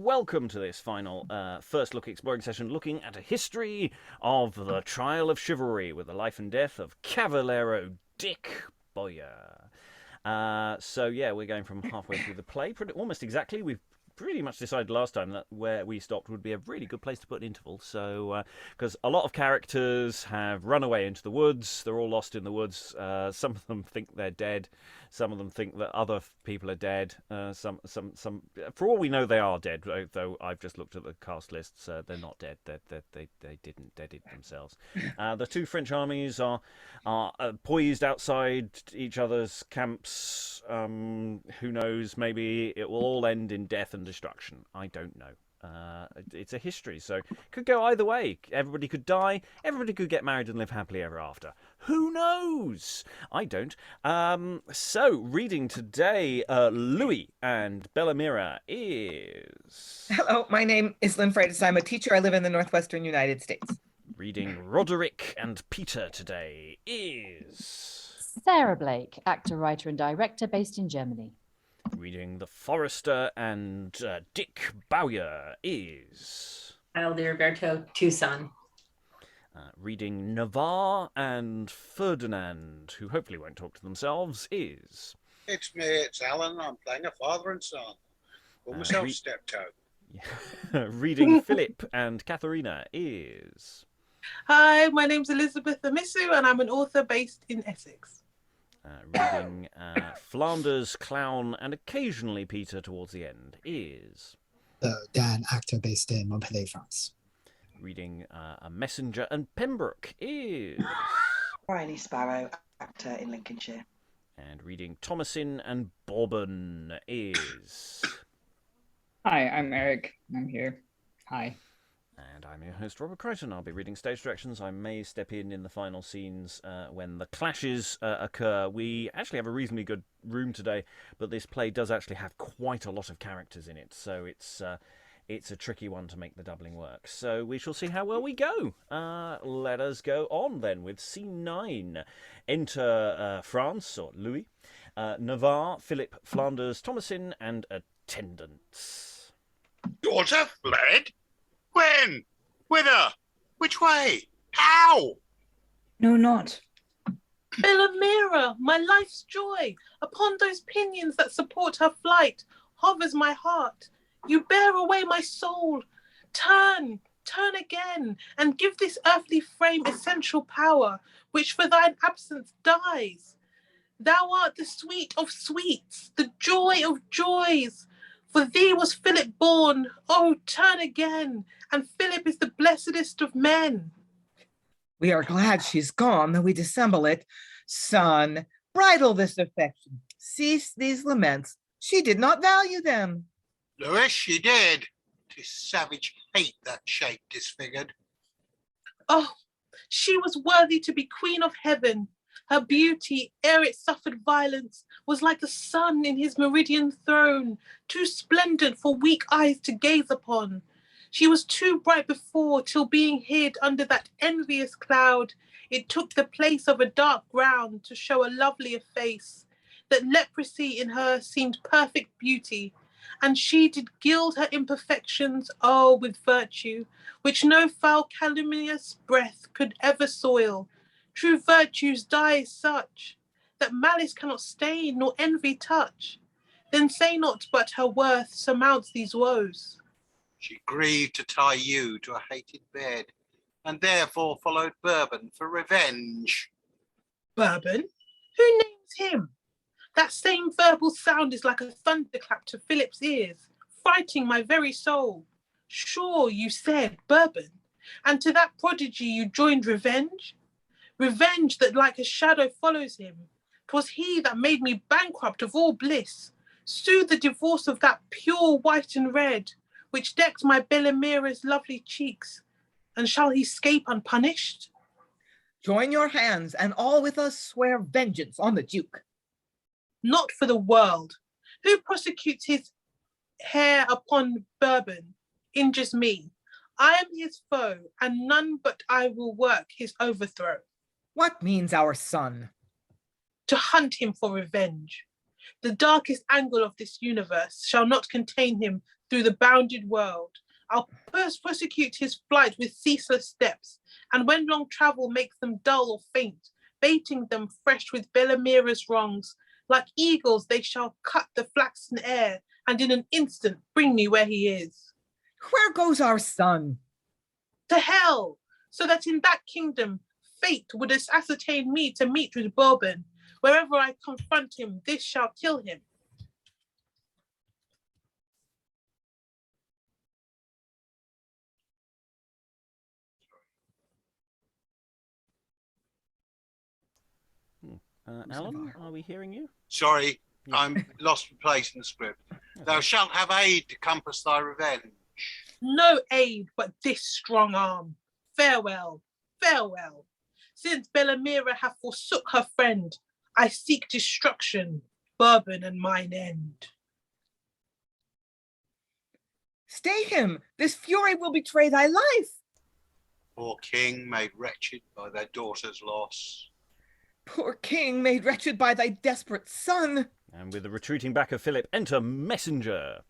welcome to this final first look exploring session looking at a history of the Trial of Chivalry with the life and death of Cavaliero Dick Bowyer. So yeah, we're going from halfway through the play, almost exactly. We've pretty much decided last time that where we stopped would be a really good place to put an interval. So, because a lot of characters have run away into the woods, they're all lost in the woods. Some of them think they're dead. Some of them think that other people are dead. Some. For all we know, they are dead. Though I've just looked at the cast lists, they're not dead. They didn't dead it themselves. The two French armies are poised outside each other's camps. Who knows? Maybe it will all end in death and destruction. I don't know. It's a history, so it could go either way. Everybody could die. Everybody could get married and live happily ever after. Who knows? I don't. So, reading today, Louis and Bellamira is... Hello, my name is Lynn Freitas. I'm a teacher. I live in the northwestern United States. Reading Roderick and Peter today is... Sarah Blake, actor, writer and director based in Germany. Reading the Forrester and Dick Bowyer is... Diroberto, Tucson. Reading Navar and Ferdinand, who hopefully won't talk to themselves, is... It's me, it's Alan. I'm playing a father and son. Call myself Steptoe. Reading Philip and Katharina is... Hi, my name's Elizabeth Amisu and I'm an author based in Essex. Reading Flanders, Clown, and occasionally Peter towards the end is... Dan, actor based in Montpellier, France. Reading A Messenger and Pembroke is... Briony, Sparrow, actor in Lincolnshire. And reading Thomasin and Burbon is... Hi, I'm Eric. I'm here. Hi. And I'm your host, Robert Crighton. I'll be reading stage directions. I may step in the final scenes when the clashes occur. We actually have a reasonably good room today, but this play does actually have quite a lot of characters in it, so it's a tricky one to make the doubling work. So we shall see how well we go. Let us go on then with scene 9. Enter France, or Louis, Navar, Philip, Flanders, Thomasin, and attendants. Daughter fled? When? Whither? Which way? How? No, not. Bellamira, my life's joy, upon those pinions that support her flight, hovers my heart. You bear away my soul. Turn again, and give this earthly frame essential power, which for thine absence dies. Thou art the sweet of sweets, the joy of joys. For thee was Philip born. Oh, turn again, and Philip is the blessedest of men. We are glad she's gone, though we dissemble it. Son, bridle this affection. Cease these laments. She did not value them. Lewes, she did. 'Tis savage hate that shape disfigured. Oh, she was worthy to be queen of heaven. Her beauty, ere it suffered violence, was like the sun in his meridian throne, too splendid for weak eyes to gaze upon. She was too bright before, till being hid under that envious cloud, it took the place of a dark ground to show a lovelier face. That leprosy in her seemed perfect beauty, and she did gild her imperfections, oh, with virtue, which no foul calumnious breath could ever soil. True virtue's dye is such, that malice cannot stain nor envy touch. Then say not but her worth surmounts these woes. She grieved to tie you to a hated bed, and therefore followed Burbon for revenge. Burbon? Who names him? That same verbal sound is like a thunderclap to Philip's ears, frightening my very soul. Sure, you said Burbon, and to that prodigy you joined revenge? Revenge that like a shadow follows him. 'Twas he that made me bankrupt of all bliss. Sue the divorce of that pure white and red, which decked my Bellamira's lovely cheeks. And shall he escape unpunished? Join your hands, and all with us swear vengeance on the Duke. Not for the world. Who prosecutes his hair upon Burbon injures me. I am his foe, and none but I will work his overthrow. What means our son? To hunt him for revenge. The darkest angle of this universe shall not contain him through the bounded world. I'll persecute his flight with ceaseless steps, and when long travel makes them dull or faint, baiting them fresh with Bellamira's wrongs, like eagles they shall cut the flaxen air, and in an instant bring me where he is. Where goes our son? To hell, so that in that kingdom fate would ascertain me to meet with Bourbon. Wherever I confront him, this shall kill him. Alan, are we hearing you? Sorry, I'm lost in place in the script. Thou shalt have aid to compass thy revenge. No aid but this strong arm. Farewell, farewell. Since Bellamira hath forsook her friend, I seek destruction, Bourbon and mine end. Stay him! This fury will betray thy life! Poor king made wretched by their daughter's loss. Poor king made wretched by thy desperate son! And with the retreating back of Philip, enter Messenger.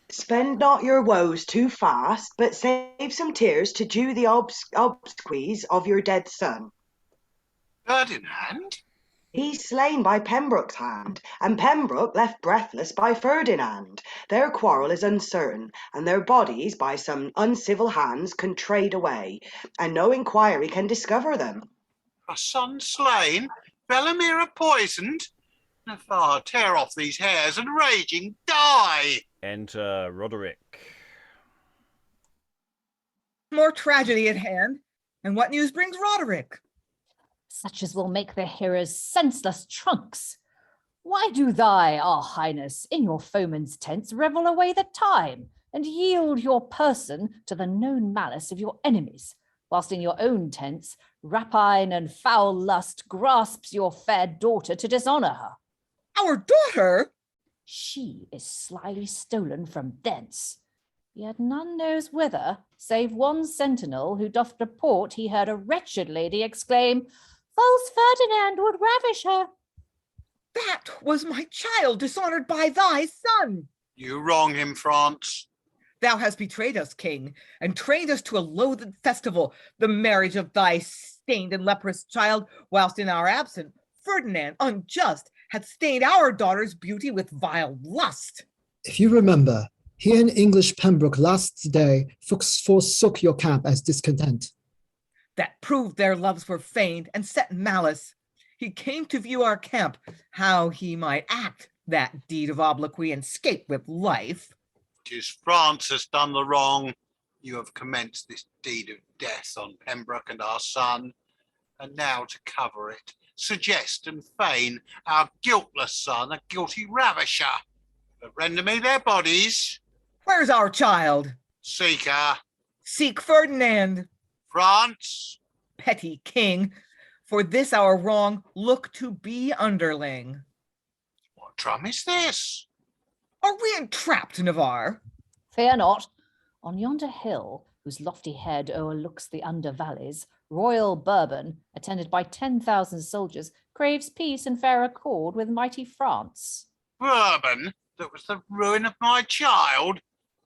Spend not your woes too fast, but save some tears to dew the obsequies of your dead son. Ferdinand? He's slain by Pembroke's hand, and Pembroke left breathless by Ferdinand. Their quarrel is uncertain, and their bodies by some uncivil hands contrayed away, and no inquiry can discover them. A son slain? Bellamira poisoned? Navar, tear off these hairs and raging die! Enter Roderick. More tragedy at hand. And what news brings Roderick? Such as will make the hearers senseless trunks. Why do thy, our highness, in your foemen's tents revel away the time, and yield your person to the known malice of your enemies, whilst in your own tents rapine and foul lust grasps your fair daughter to dishonour her? Our daughter? She is slyly stolen from thence. Yet none knows whither, save one sentinel who doth report he heard a wretched lady exclaim, "False Ferdinand would ravish her." That was my child dishonoured by thy son. You wrong him, France. Thou hast betrayed us, king, and trained us to a loathed festival, the marriage of thy stained and leprous child, whilst in our absence, Ferdinand, unjust, hath stained our daughter's beauty with vile lust. If you remember, he and English Pembroke last day forsook your camp as discontent. That proved their loves were feigned and set malice. He came to view our camp, how he might act that deed of obloquy and escape with life. 'Tis France has done the wrong. You have commenced this deed of death on Pembroke and our son, and now to cover it, suggest and feign our guiltless son a guilty ravisher. But render me their bodies. Where's our child? Seek her. Seek Ferdinand. France. Petty king, for this our wrong look to be underling. What drum is this? Are we entrapped, Navar? Fear not. On yonder hill, whose lofty head o'erlooks the under valleys, royal Bourbon, attended by 10,000 soldiers, craves peace and fair accord with mighty France. Bourbon, that was the ruin of my child.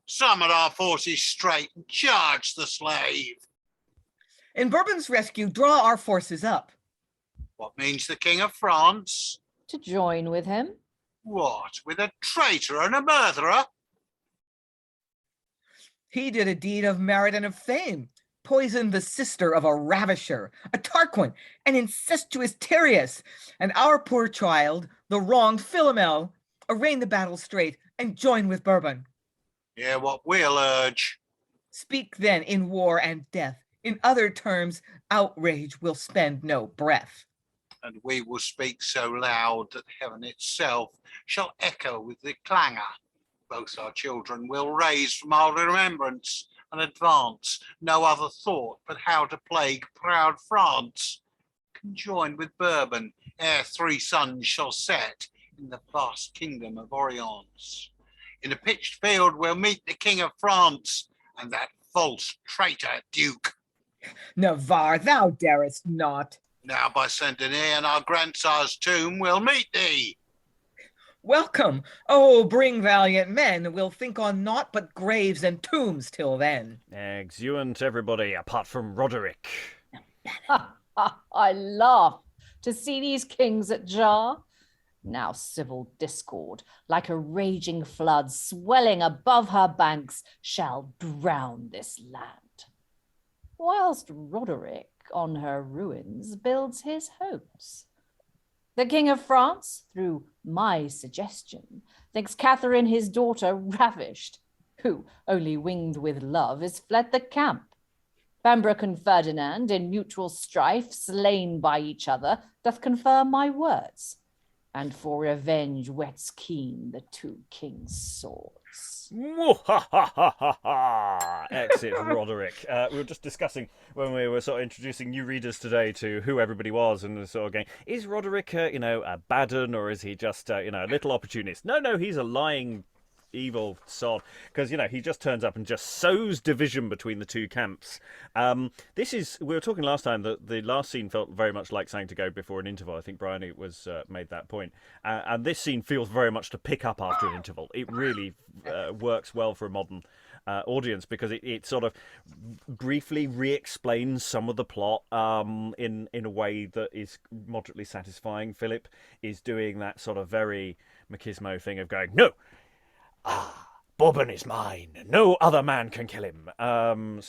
Summon our forces straight and charge the slave. In Bourbon's rescue, draw our forces up. What means the King of France? To join with him. What, with a traitor and a murderer? He did a deed of merit and of fame, poisoned the sister of a ravisher, a Tarquin, an incestuous Tyrius, and our poor child, the wronged Philomel, arraign the battle straight and join with Bourbon. Hear what we'll urge. Speak then in war and death. In other terms, outrage will spend no breath. And we will speak so loud that heaven itself shall echo with the clangour. Both our children will raise from our remembrance and advance no other thought but how to plague proud France. Conjoined with Bourbon, ere 3 suns shall set in the vast kingdom of Orleans. In a pitched field we'll meet the King of France and that false traitor Duke. Navar, thou darest not. Now by Saint Denis and our grandsire's tomb we'll meet thee. Welcome. Oh, bring valiant men. We'll think on naught but graves and tombs till then. Exeunt, everybody, apart from Roderick. I laugh to see these kings at jar. Now civil discord, like a raging flood swelling above her banks, shall drown this land. Whilst Roderick on her ruins builds his hopes. The King of France, through my suggestion, thinks Katharina his daughter ravished, who, only winged with love, is fled the camp. Pembroke and Ferdinand, in mutual strife, slain by each other, doth confirm my words, and for revenge whets keen the two kings' swords. Exit Roderick. We were just discussing when we were sort of introducing new readers today to who everybody was and sort of going, is Roderick, a bad un, or is he just, a little opportunist? No, he's a lying, evil sod, because he just turns up and just sows division between the two camps. We were talking last time that the last scene felt very much like something to go before an interval. I think Briony was made that point, and this scene feels very much to pick up after an interval. It really works well for a modern audience because it sort of briefly re-explains some of the plot in a way that is moderately satisfying. Philip is doing that sort of very machismo thing of going, no, Bourbon is mine. No other man can kill him. And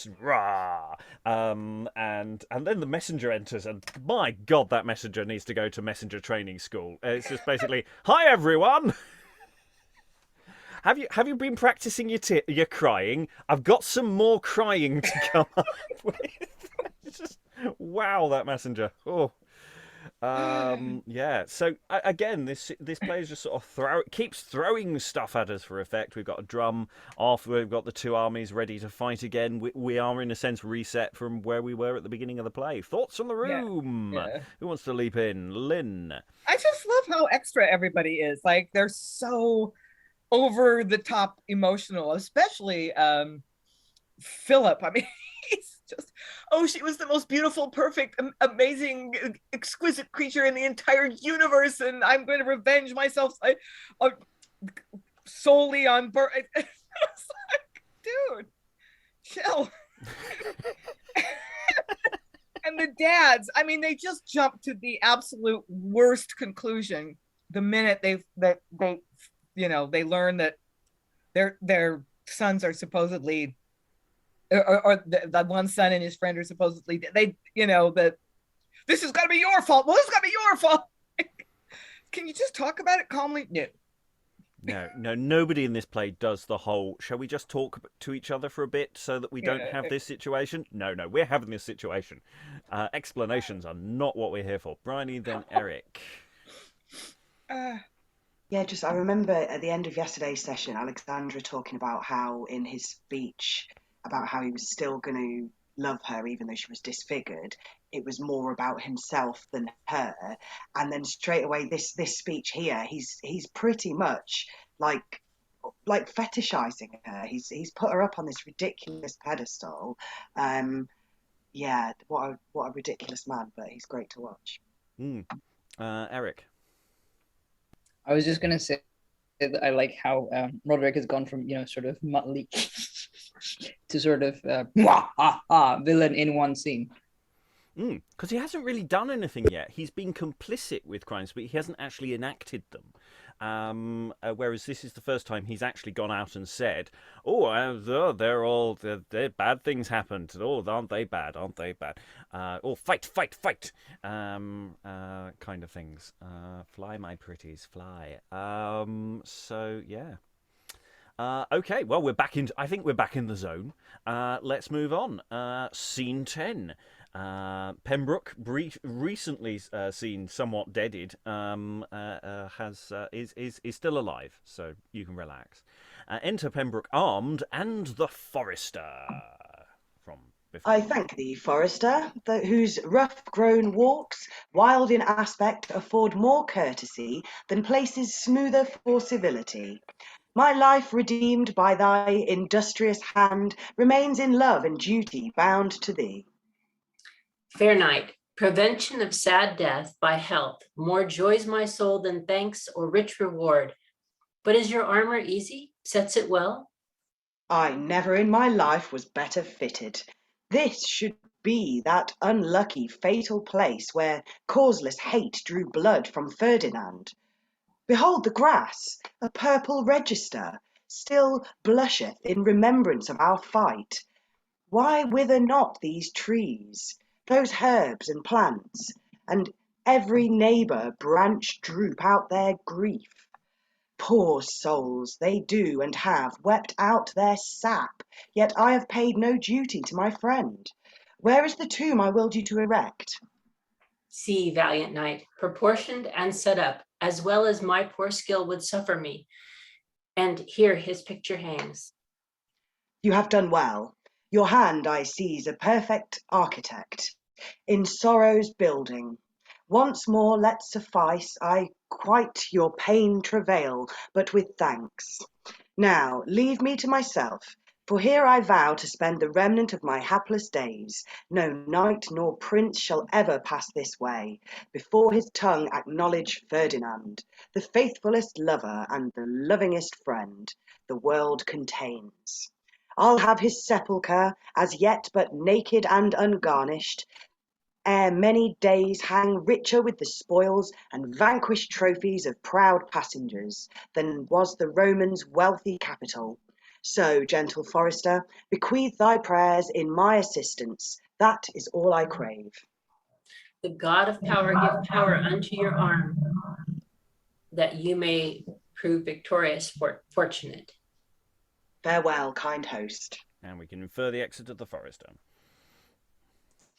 then the messenger enters, and my God, that messenger needs to go to messenger training school. It's just basically, hi everyone. Have you been practicing your crying? I've got some more crying to come up with. It's just, wow, that messenger. Oh. Yeah, so again, this play is just sort of keeps throwing stuff at us for effect. We've got a drum off, we've got the two armies ready to fight again. We are in a sense reset from where we were at the beginning of the play. Thoughts on the room? Yeah. Who wants to leap in? Lynn. I just love how extra everybody is. Like, they're so over the top emotional, especially Philip. I mean, he's just, she was the most beautiful, perfect, amazing, exquisite creature in the entire universe, and I'm going to revenge myself solely on It's like, dude, chill. And the dads, I mean, they just jumped to the absolute worst conclusion the minute they learn that their sons are supposedly, or the one son and his friend are supposedly, that this has got to be your fault. Well, this has got to be your fault. Can you just talk about it calmly? No, nobody in this play does the whole, shall we just talk to each other for a bit so that we don't have this situation? No, we're having this situation. Explanations are not what we're here for. Briony, then Eric. I remember at the end of yesterday's session, Alexandra talking about how in his speech about how he was still going to love her even though she was disfigured, it was more about himself than her. And then straight away this speech here, he's pretty much like fetishizing her. He's put her up on this ridiculous pedestal. What a ridiculous man, but he's great to watch. Eric. I was just gonna say that I like how Roderick has gone from sort of motley to sort of villain in one scene. Because he hasn't really done anything yet. He's been complicit with crimes, but he hasn't actually enacted them. Whereas this is the first time he's actually gone out and said, they're bad things happened. Oh, aren't they bad? Fight. Kind of things. Fly, my pretties, fly. Okay, well, I think we're back in the zone. Let's move on. Scene 10. Pembroke, recently seen somewhat deaded, is still alive, so you can relax. Enter Pembroke armed and the Forrester. From before. I thank thee, Forrester, whose rough-grown walks, wild in aspect, afford more courtesy than places smoother for civility. My life redeemed by thy industrious hand remains in love and duty bound to thee. Fair knight, prevention of sad death by health more joys my soul than thanks or rich reward. But is your armor easy? Sets it well? I never in my life was better fitted. This should be that unlucky fatal place where causeless hate drew blood from Ferdinand. Behold the grass, a purple register, still blusheth in remembrance of our fight. Why wither not these trees, those herbs and plants, and every neighbour branch droop out their grief? Poor souls, they do and have wept out their sap, yet I have paid no duty to my friend. Where is the tomb I willed you to erect? See, valiant knight, proportioned and set up, as well as my poor skill would suffer me. And here his picture hangs. You have done well. Your hand I seize a perfect architect. In sorrow's building. Once more let suffice, I quite your pain travail, but with thanks. Now leave me to myself, for here I vow to spend the remnant of my hapless days. No knight nor prince shall ever pass this way, before his tongue acknowledge Ferdinand, the faithfulest lover and the lovingest friend the world contains. I'll have his sepulchre, as yet but naked and ungarnished, ere many days hang richer with the spoils and vanquished trophies of proud passengers than was the Romans' wealthy capital. So, gentle Forrester, bequeath thy prayers in my assistance. That is all I crave. The God of power give power unto your arm, that you may prove victorious, fortunate. Farewell, kind host. And we can infer the exit of the Forrester.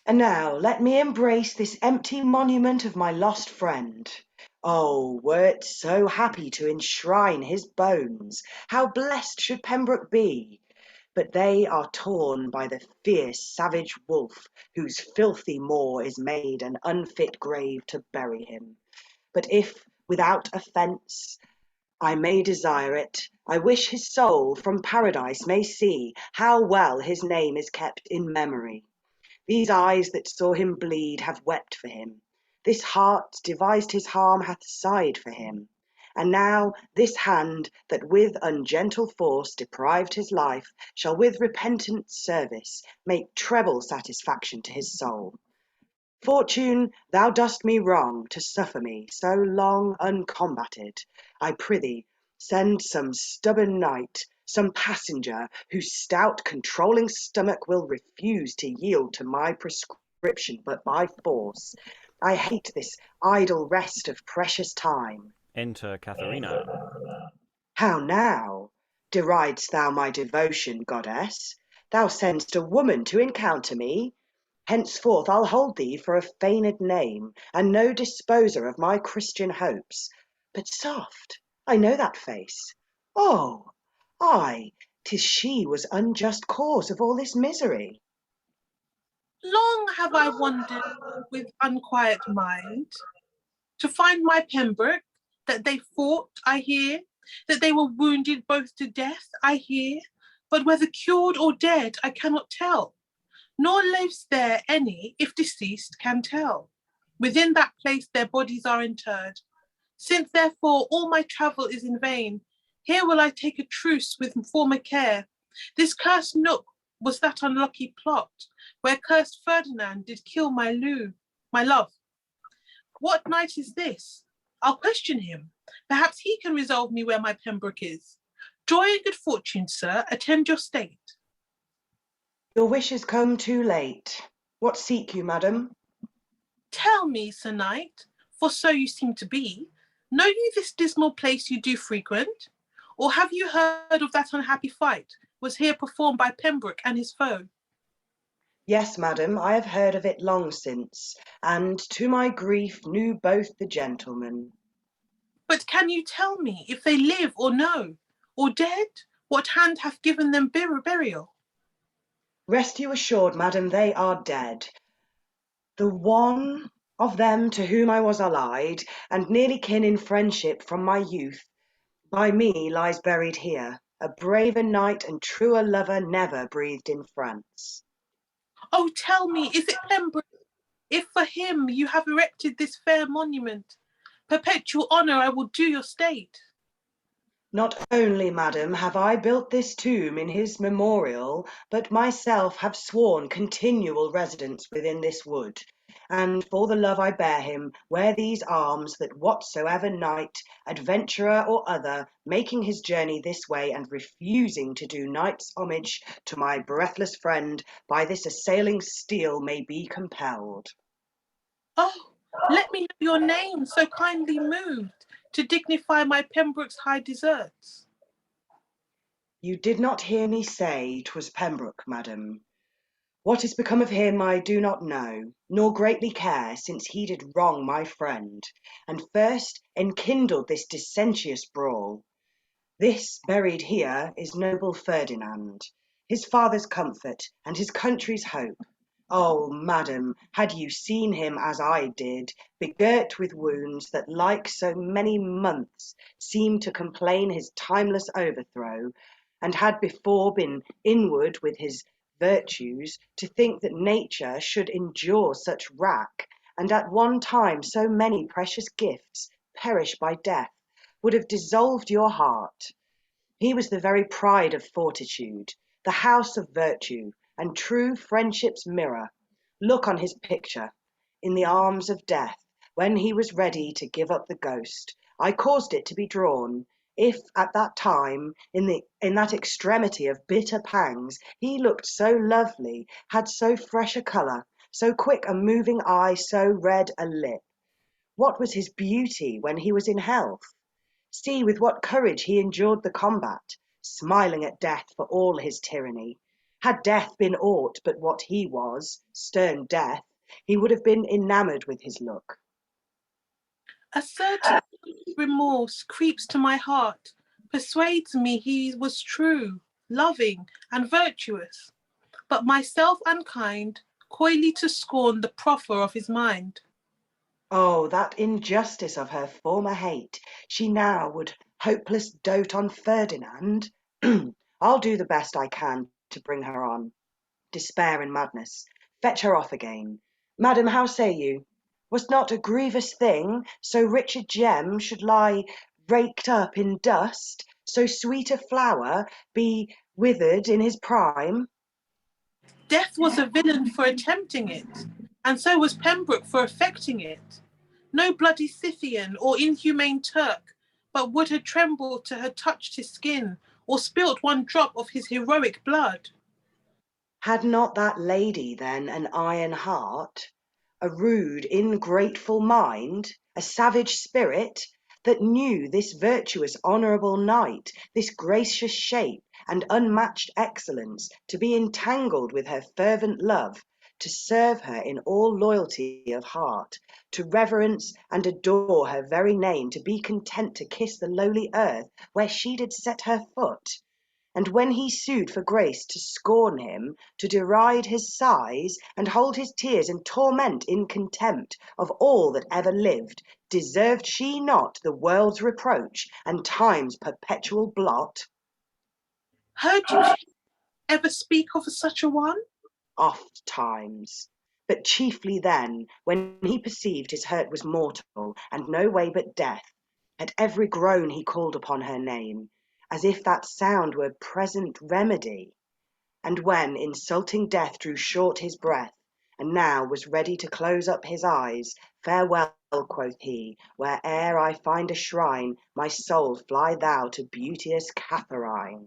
And now let me embrace this empty monument of my lost friend. Oh, were it so happy to enshrine his bones, how blessed should Pembroke be! But they are torn by the fierce savage wolf, whose filthy maw is made an unfit grave to bury him. But if, without offence, I may desire it, I wish his soul from paradise may see how well his name is kept in memory. These eyes that saw him bleed have wept for him. This heart devised his harm hath sighed for him. And now this hand that with ungentle force deprived his life shall with repentant service make treble satisfaction to his soul. Fortune, thou dost me wrong to suffer me so long uncombated. I prithee, send some stubborn knight, some passenger, whose stout controlling stomach will refuse to yield to my prescription but by force. I hate this idle rest of precious time. Enter Katharina. How now? Deridest thou my devotion, goddess? Thou send'st a woman to encounter me? Henceforth I'll hold thee for a feigned name, and no disposer of my Christian hopes. But soft, I know that face. Oh, ay, 'tis she was unjust cause of all this misery. Long have I wandered with unquiet mind, to find my Pembroke, that they fought, I hear, that they were wounded both to death, I hear, but whether cured or dead I cannot tell, nor lives there any, if deceased, can tell. Within that place their bodies are interred. Since therefore all my travel is in vain, here will I take a truce with former care. This cursed nook was that unlucky plot, where cursed Ferdinand did kill my love. What knight is this? I'll question him. Perhaps he can resolve me where my Pembroke is. Joy and good fortune, sir, attend your state. Your wishes come too late. What seek you, madam? Tell me, sir knight, for so you seem to be, know you this dismal place you do frequent? Or have you heard of that unhappy fight was here performed by Pembroke and his foe? Yes, madam, I have heard of it long since, and to my grief knew both the gentlemen. But can you tell me if they live or no, or dead? What hand hath given them burial? Rest you assured, madam, they are dead. The one of them to whom I was allied, and nearly kin in friendship from my youth, by me lies buried here. A braver knight and truer lover never breathed in France. Oh, tell me, is it Pembroke? If for him you have erected this fair monument, perpetual honour I will do your state. Not only, madam, have I built this tomb in his memorial, but myself have sworn continual residence within this wood. And for the love I bear him, wear these arms, that whatsoever knight, adventurer or other, making his journey this way and refusing to do knight's homage to my breathless friend, by this assailing steel may be compelled. Oh, let me know your name, so kindly moved, to dignify my Pembroke's high deserts. You did not hear me say 'twas Pembroke, madam. What is become of him I do not know, nor greatly care, since he did wrong my friend, and first enkindled this dissentious brawl. This buried here is noble Ferdinand, his father's comfort and his country's hope. Oh, madam, had you seen him as I did, begirt with wounds that like so many months seemed to complain his timeless overthrow, and had before been inward with his virtues, to think that nature should endure such wrack, and at one time so many precious gifts perish by death, would have dissolved your heart. He was the very pride of fortitude, the house of virtue, and true friendship's mirror. Look on his picture, in the arms of death, when he was ready to give up the ghost. I caused it to be drawn. If at that time, in that extremity of bitter pangs, he looked so lovely, had so fresh a colour, so quick a moving eye, so red a lip, what was his beauty when he was in health? See with what courage he endured the combat, smiling at death for all his tyranny. Had death been aught but what he was, stern death, he would have been enamoured with his look. A certain remorse creeps to my heart, persuades me he was true, loving, and virtuous, but myself unkind, coyly to scorn the proffer of his mind. Oh, that injustice of her former hate, she now would hopeless dote on Ferdinand. I'll do the best I can to bring her on. Despair and madness, fetch her off again. Madam, how say you? Was not a grievous thing so rich a gem should lie raked up in dust, so sweet a flower be withered in his prime? Death was a villain for attempting it, and so was Pembroke for effecting it. No bloody Scythian or inhumane Turk but would have trembled to have touched his skin, or spilt one drop of his heroic blood. Had not that lady then an iron heart, a rude, ingrateful mind, a savage spirit, that knew this virtuous, honourable knight, this gracious shape and unmatched excellence, to be entangled with her fervent love, to serve her in all loyalty of heart, to reverence and adore her very name, to be content to kiss the lowly earth where she did set her foot? And when he sued for grace, to scorn him, to deride his sighs, and hold his tears and torment in contempt of all that ever lived, deserved she not the world's reproach and time's perpetual blot? Heard you ever speak of such a one? Oft times, but chiefly then, when he perceived his hurt was mortal, and no way but death. At every groan he called upon her name, as if that sound were present remedy. And when insulting death drew short his breath, and now was ready to close up his eyes, farewell, quoth he, where'er I find a shrine, my soul fly thou to beauteous Katharina.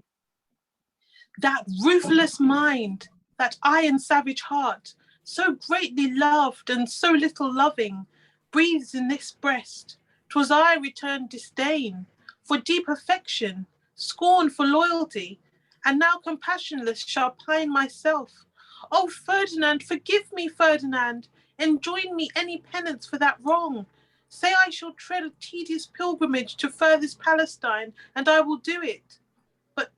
That ruthless mind, that iron savage heart, so greatly loved and so little loving, breathes in this breast. 'Twas I returned disdain for deep affection, scorn for loyalty, and now compassionless shall pine myself. Oh, Ferdinand, forgive me, Ferdinand, enjoin me any penance for that wrong. Say I shall tread a tedious pilgrimage to furthest Palestine, and I will do it. But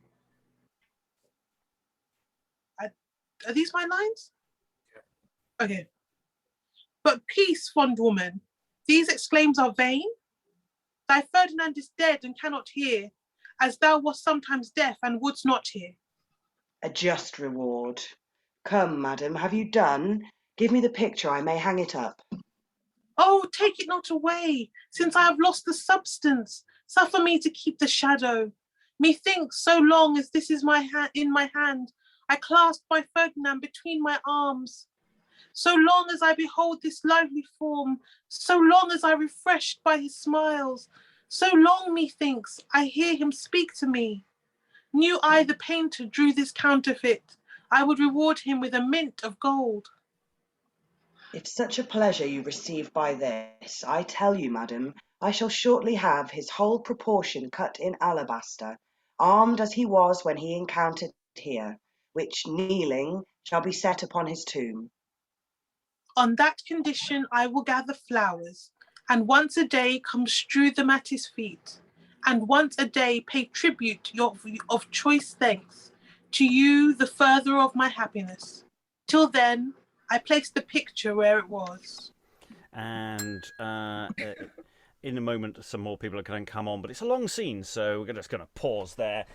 are these my lines? Yeah. Okay. But peace, fond woman, these exclaims are vain. Thy Ferdinand is dead and cannot hear, as thou wast sometimes deaf and wouldst not hear. A just reward. Come, madam, have you done? Give me the picture, I may hang it up. Oh, take it not away, since I have lost the substance. Suffer me to keep the shadow. Methinks so long as this is in my hand, I clasped by Ferdinand between my arms. So long as I behold this lively form, so long as I refreshed by his smiles, so long, methinks, I hear him speak to me. Knew I the painter drew this counterfeit, I would reward him with a mint of gold. If such a pleasure you receive by this, I tell you, madam, I shall shortly have his whole proportion cut in alabaster, armed as he was when he encountered here, which, kneeling, shall be set upon his tomb. On that condition I will gather flowers, and once a day come strew them at his feet, and once a day pay tribute of choice thanks to you, the furtherer of my happiness. Till then, I placed the picture where it was. And in a moment, some more people are going to come on, but it's a long scene, so we're just going to pause there.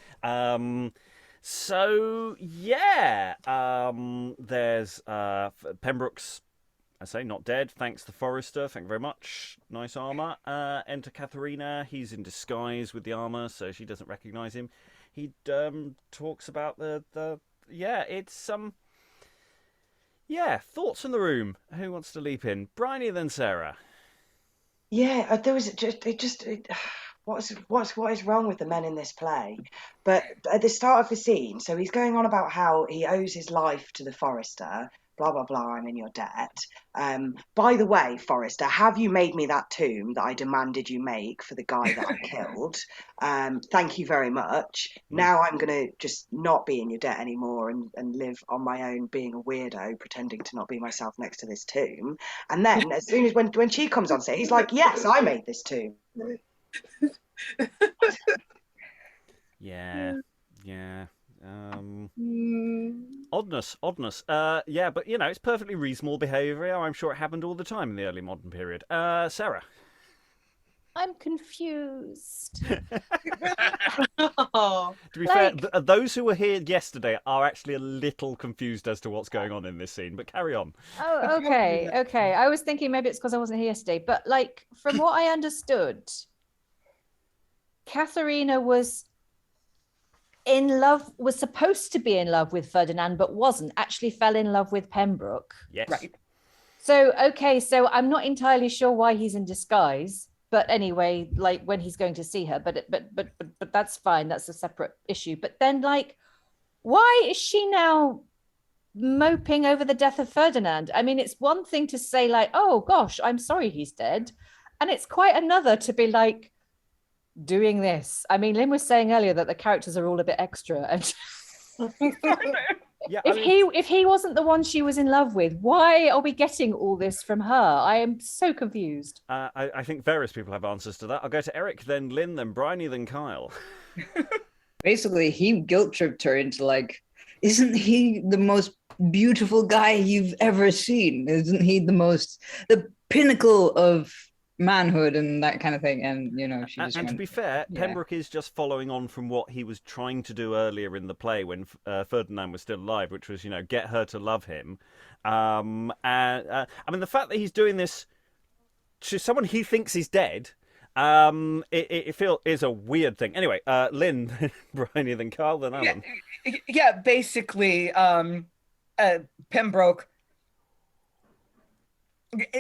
There's Pembroke's, I say, not dead. Thanks to Forrester. Thank you very much. Nice armor. Enter Katharina. He's in disguise with the armor, so she doesn't recognize him. He talks about thoughts in the room. Who wants to leap in? Briony, then Sarah. Yeah, there was what is wrong with the men in this play? But at the start of the scene, so he's going on about how he owes his life to the Forrester. Blah, blah, blah, I'm in your debt. By the way, Forrester, have you made me that tomb that I demanded you make for the guy that I killed? Thank you very much. Now I'm going to just not be in your debt anymore and live on my own, being a weirdo, pretending to not be myself next to this tomb. And then as soon as when she comes on set, he's like, yes, I made this tomb. Yeah. Oddness. Yeah, but it's perfectly reasonable behaviour. I'm sure it happened all the time in the early modern period. Sarah. I'm confused. To be fair, those who were here yesterday are actually a little confused as to what's going on in this scene, but carry on. Oh, okay. I was thinking maybe it's because I wasn't here yesterday, but from what I understood, Katharina was supposed to be in love with Ferdinand, but wasn't, actually fell in love with Pembroke. Yes. Right. So I'm not entirely sure why he's in disguise, but anyway, when he's going to see her, but that's fine. That's a separate issue. But then why is she now moping over the death of Ferdinand? I mean, it's one thing to say oh gosh, I'm sorry he's dead. And it's quite another to be doing this. I mean, Lynn was saying earlier that the characters are all a bit extra, and if he wasn't the one she was in love with, why are we getting all this from her? I am so confused. I think various people have answers to that. I'll go to Eric, then Lynn, then Briony, then Kyle. Basically, he guilt tripped her into isn't he the most beautiful guy you've ever seen? Isn't he the pinnacle of manhood and that kind of thing? And she just to be fair, Pembroke is just following on from what he was trying to do earlier in the play when Ferdinand was still alive, which was get her to love him. I mean, the fact that he's doing this to someone he thinks is dead, it is a weird thing. Anyway, Lynn, Briony, then Kyle, then Alan. Yeah, basically, Pembroke,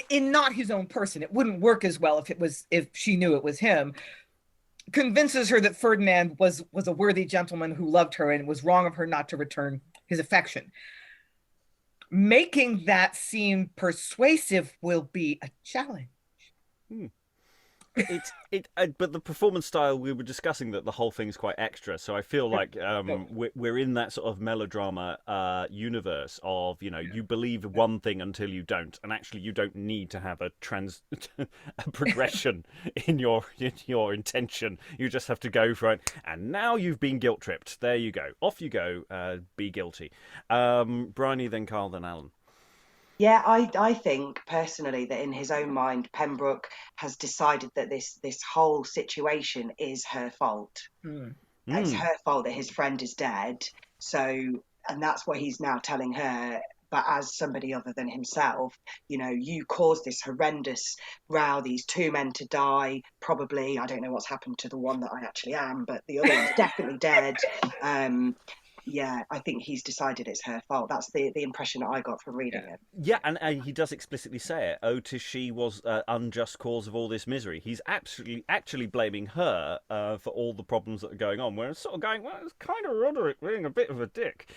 in not his own person, it wouldn't work as well if she knew it was him, convinces her that Ferdinand was a worthy gentleman who loved her and it was wrong of her not to return his affection. Making that seem persuasive will be a challenge. But the performance style, we were discussing that the whole thing's quite extra, so I feel like we're in that sort of melodrama universe of you believe one thing until you don't, and actually you don't need to have a progression in your intention. You just have to go for it, and now you've been guilt tripped. There you go, off you go. Be guilty. Briony, then Carl, then Alan. Yeah, I think personally that in his own mind, Pembroke has decided that this whole situation is her fault. It's her fault that his friend is dead. So, and that's what he's now telling her. but as somebody other than himself, you caused this horrendous row, these two men to die, probably. I don't know what's happened to the one that I actually am, but the other one's definitely dead. Yeah, I think he's decided it's her fault. That's the impression that I got from reading it. Yeah, and he does explicitly say it. Oh, 'tis she was unjust cause of all this misery. He's actually blaming her for all the problems that are going on. Whereas sort of going, well, it's kind of Roderick being a bit of a dick.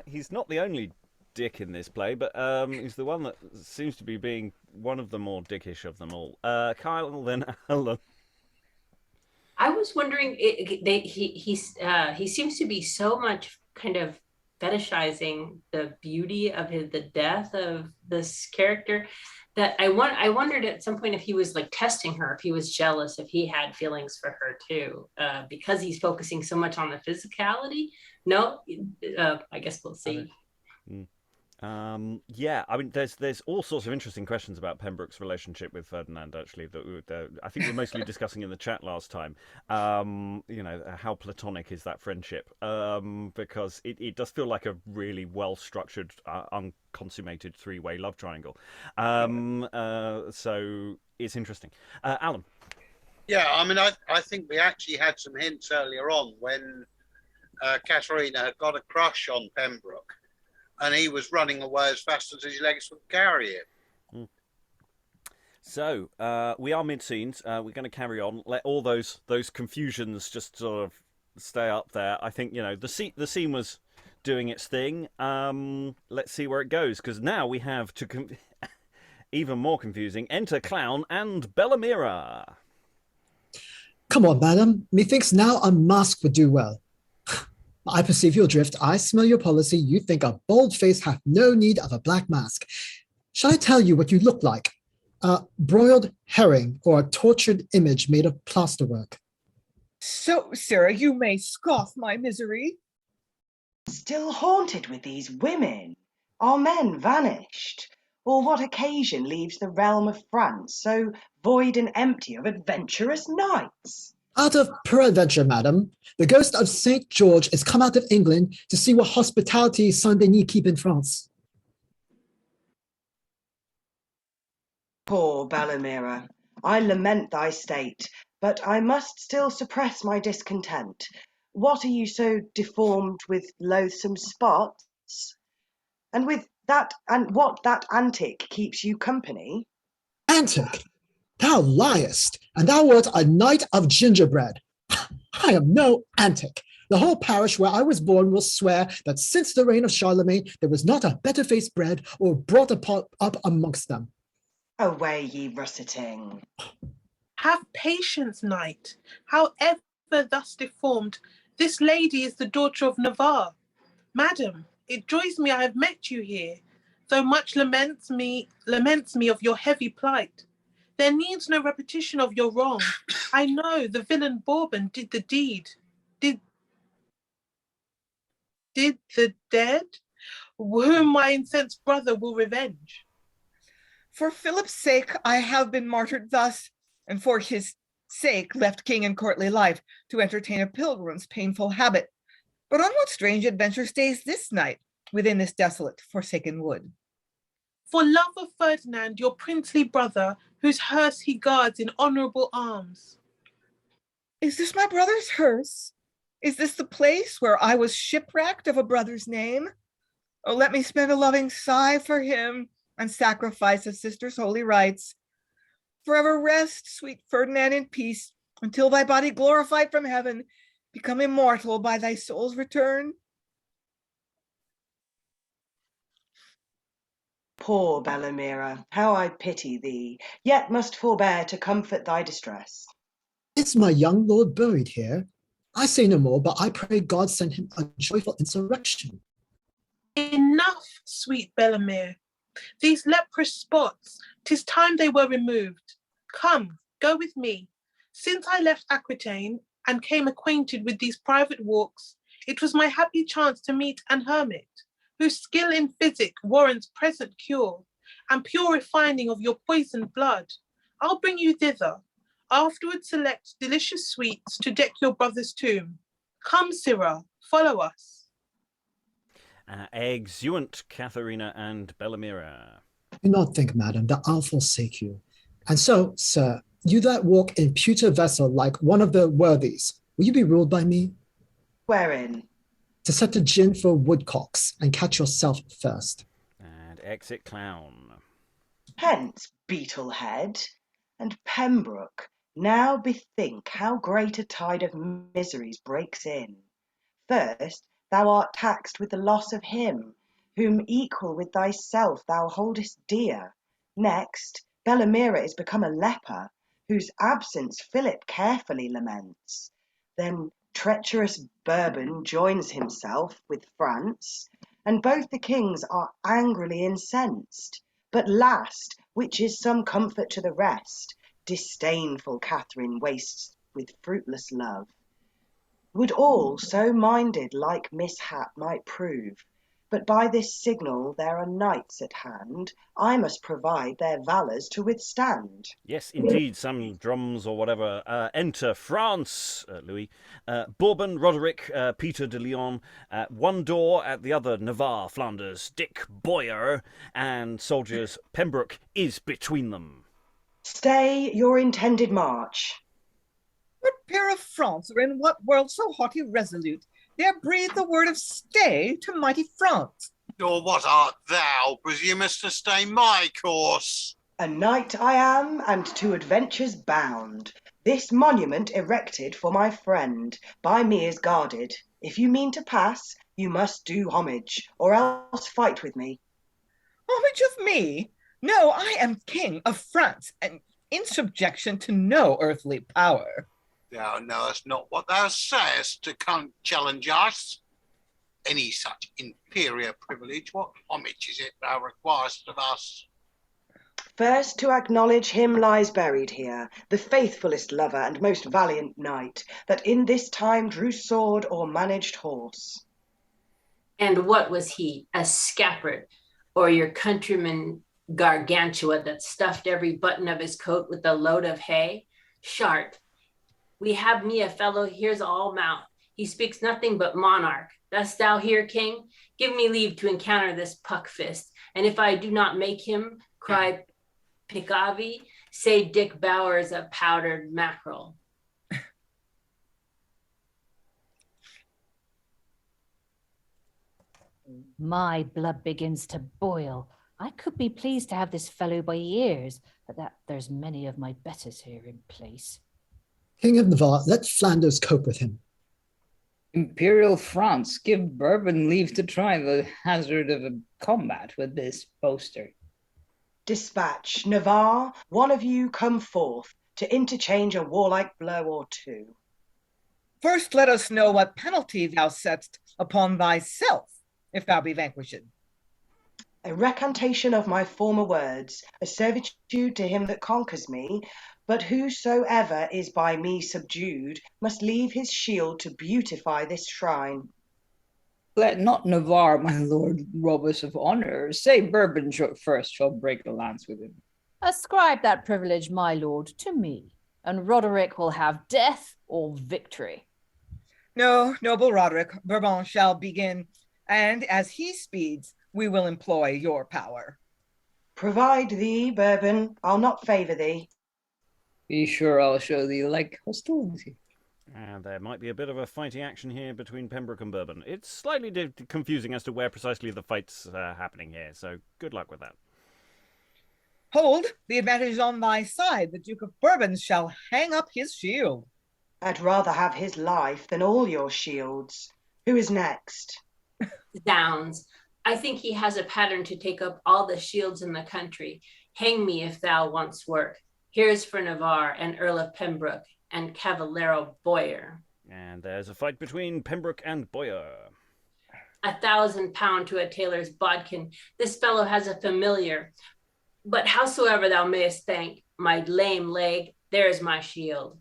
He's not the only dick in this play, but he's the one that seems to be being one of the more dickish of them all. Kyle, then Alan. I was wondering, he seems to be so much kind of fetishizing the beauty of the death of this character that I wondered at some point if he was like testing her, if he was jealous, if he had feelings for her too, because he's focusing so much on the physicality. No, I guess we'll see. Yeah, I mean, there's all sorts of interesting questions about Pembroke's relationship with Ferdinand, actually, that I think we're mostly discussing in the chat last time. How platonic is that friendship? Because it does feel like a really well-structured, unconsummated three-way love triangle. So it's interesting. Alan? Yeah, I mean, I think we actually had some hints earlier on when Katharina had got a crush on Pembroke, and he was running away as fast as his legs would carry him. So we are mid-scenes. We're going to carry on. Let all those confusions just sort of stay up there. I think the scene was doing its thing. Let's see where it goes, because now we have even more confusing. Enter Clown and Bellamira. Come on, madam. Methinks now a mask would do well. I perceive your drift. I smell your policy. You think a bold face hath no need of a black mask. Shall I tell you what you look like? A broiled herring or a tortured image made of plasterwork? So, Sarah, you may scoff my misery. Still haunted with these women? Are men vanished? Or what occasion leaves the realm of France so void and empty of adventurous knights? Out of peradventure, madam, the ghost of St. George is come out of England to see what hospitality Saint-Denis keep in France. Poor Bellamira, I lament thy state, but I must still suppress my discontent. What are you so deformed with loathsome spots? And what that antic keeps you company? Antic? Thou liest, and thou wert a knight of gingerbread. I am no antic. The whole parish where I was born will swear that since the reign of Charlemagne, there was not a better faced bred or brought up amongst them. Away, ye russeting. Have patience, knight. However thus deformed, this lady is the daughter of Navar. Madam, it joys me I have met you here, though much laments me of your heavy plight. There needs no repetition of your wrong. I know the villain Burbon did the deed. Did the dead, whom my incensed brother will revenge. For Philip's sake, I have been martyred thus, and for his sake left king and courtly life to entertain a pilgrim's painful habit. But on what strange adventure stays this night within this desolate, forsaken wood? For love of Ferdinand, your princely brother, whose hearse he guards in honourable arms. Is this my brother's hearse? Is this the place where I was shipwrecked of a brother's name? Oh, let me spend a loving sigh for him and sacrifice a sister's holy rites. Forever rest, sweet Ferdinand, in peace, until thy body glorified from heaven become immortal by thy soul's return. Poor Bellamira, how I pity thee, yet must forbear to comfort thy distress. Is my young lord buried here? I say no more, but I pray God send him a joyful insurrection. Enough, sweet Bellamira. These leprous spots, 'tis time they were removed. Come, go with me. Since I left Aquitaine and came acquainted with these private walks, it was my happy chance to meet an hermit, whose skill in physic warrants present cure, and pure refining of your poisoned blood. I'll bring you thither. Afterwards select delicious sweets to deck your brother's tomb. Come, Shsr, follow us. Exeunt Katharina and Bellamira. Do not think, madam, that I'll forsake you. And so, sir, you that walk in pewter vessel like one of the worthies, will you be ruled by me? Wherein? To set the gin for woodcocks and catch yourself first. And exit Clown. Hence, Beetlehead and Pembroke, now bethink how great a tide of miseries breaks in. First, thou art taxed with the loss of him, whom equal with thyself thou holdest dear. Next, Bellamira is become a leper, whose absence Philip carefully laments. Then treacherous Bourbon joins himself with France, and both the kings are angrily incensed. But last, which is some comfort to the rest, disdainful Catherine wastes with fruitless love. Would all so minded like mishap might prove, but by this signal there are knights at hand, I must provide their valours to withstand. Yes, indeed, some drums or whatever. Enter France, Louis. Bourbon, Roderick, Peter de Leon. One door at the other, Navar, Flanders, Dick Bowyer, and soldiers. Pembroke is between them. Stay your intended march. What pair of France, or in what world so haughty resolute, dare breathe the word of stay to mighty France? Or what art thou, presumest to stay my course? A knight I am, and to adventures bound. This monument erected for my friend, by me is guarded. If you mean to pass, you must do homage, or else fight with me. Homage of me? No, I am king of France, and in subjection to no earthly power. Thou knowest not what thou sayest to challenge us. Any such inferior privilege, what homage is it thou requirest of us? First to acknowledge him lies buried here, the faithfulest lover and most valiant knight, that in this time drew sword or managed horse. And what was he, a scabbard, or your countryman Gargantua that stuffed every button of his coat with a load of hay? Sharp, we have me a fellow here's all mouth. He speaks nothing but monarch. Dost thou hear, king? Give me leave to encounter this puck fist, and if I do not make him cry Picavi, say Dick Bowyer is a powdered mackerel. My blood begins to boil. I could be pleased to have this fellow by ears, but that there's many of my betters here in place. King of Navarre, let Flanders cope with him. Imperial France, give Bourbon leave to try the hazard of a combat with this boaster. Dispatch, Navarre, one of you come forth to interchange a warlike blow or two. First let us know what penalty thou setst upon thyself, if thou be vanquished. A recantation of my former words, a servitude to him that conquers me, but whosoever is by me subdued must leave his shield to beautify this shrine. Let not Navarre, my lord, rob us of honour. Say Bourbon first shall break the lance with him. Ascribe that privilege, my lord, to me, and Roderick will have death or victory. No, noble Roderick, Bourbon shall begin, and as he speeds, we will employ your power. Provide thee, Bourbon, I'll not favour thee. Be sure I'll show thee like hostility. And there might be a bit of a fighting action here between Pembroke and Bourbon. It's slightly confusing as to where precisely the fight's happening here, so good luck with that. Hold, the advantage is on thy side. The Duke of Bourbon shall hang up his shield. I'd rather have his life than all your shields. Who is next? Downs, I think he has a pattern to take up all the shields in the country. Hang me if thou wants work. Here's for Navarre and Earl of Pembroke and Cavaliero Bowyer. And there's a fight between Pembroke and Bowyer. £1,000 to a tailor's bodkin. This fellow has a familiar. But howsoever thou mayest thank my lame leg, there's my shield.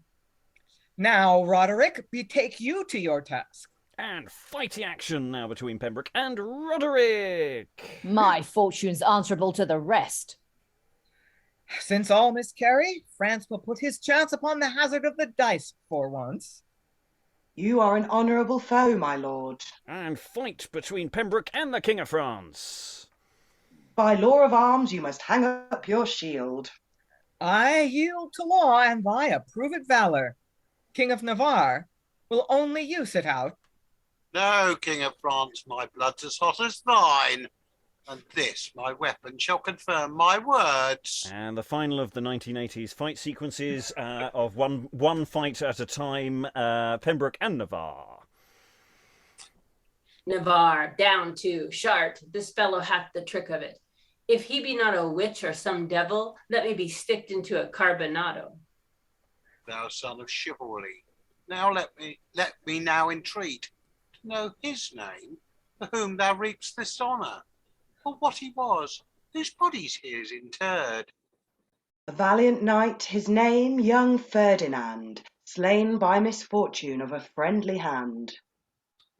Now, Roderick, betake you to your task. And fighting action now between Pembroke and Roderick. My fortune's answerable to the rest. Since all miscarry, France will put his chance upon the hazard of the dice for once. You are an honourable foe, my lord. And fight between Pembroke and the King of France. By law of arms, you must hang up your shield. I yield to law, and by approved valor. King of Navarre, will only you sit out? No, King of France, my blood's as hot as thine. And this, my weapon, shall confirm my words. And the final of the 1980s fight sequences of one fight at a time, Pembroke and Navar. Navar, down to Shart, this fellow hath the trick of it. If he be not a witch or some devil, let me be sticked into a carbonado. Thou son of chivalry, now let me now entreat to know his name, for whom thou reapst this honour, or what he was, whose body's here is interred. A valiant knight, his name young Ferdinand, slain by misfortune of a friendly hand.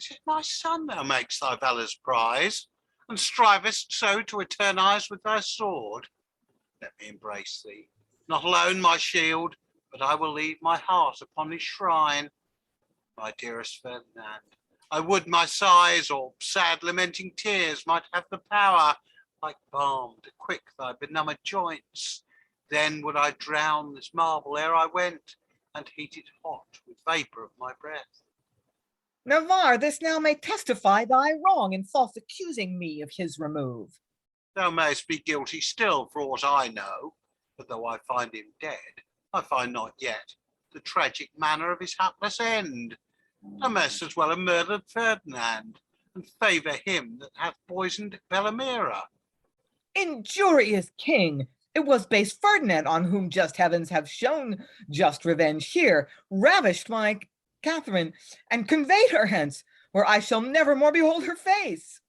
Is it my son thou makes thy valour's prize, and strivest so to eternize with thy sword? Let me embrace thee, not alone my shield, but I will leave my heart upon his shrine. My dearest Ferdinand, I would my sighs or sad lamenting tears might have the power, like balm, to quick thy benumbed joints. Then would I drown this marble ere I went, and heat it hot with vapour of my breath. Navar, this now may testify thy wrong in false accusing me of his remove. Thou mayst be guilty still, for aught I know, but though I find him dead, I find not yet the tragic manner of his hapless end. Thou mayst as well have murdered Ferdinand, and favour him that hath poisoned Bellamira. Injurious king! It was base Ferdinand on whom just heavens have shown just revenge here, ravished my Katharina, and conveyed her hence, where I shall never more behold her face.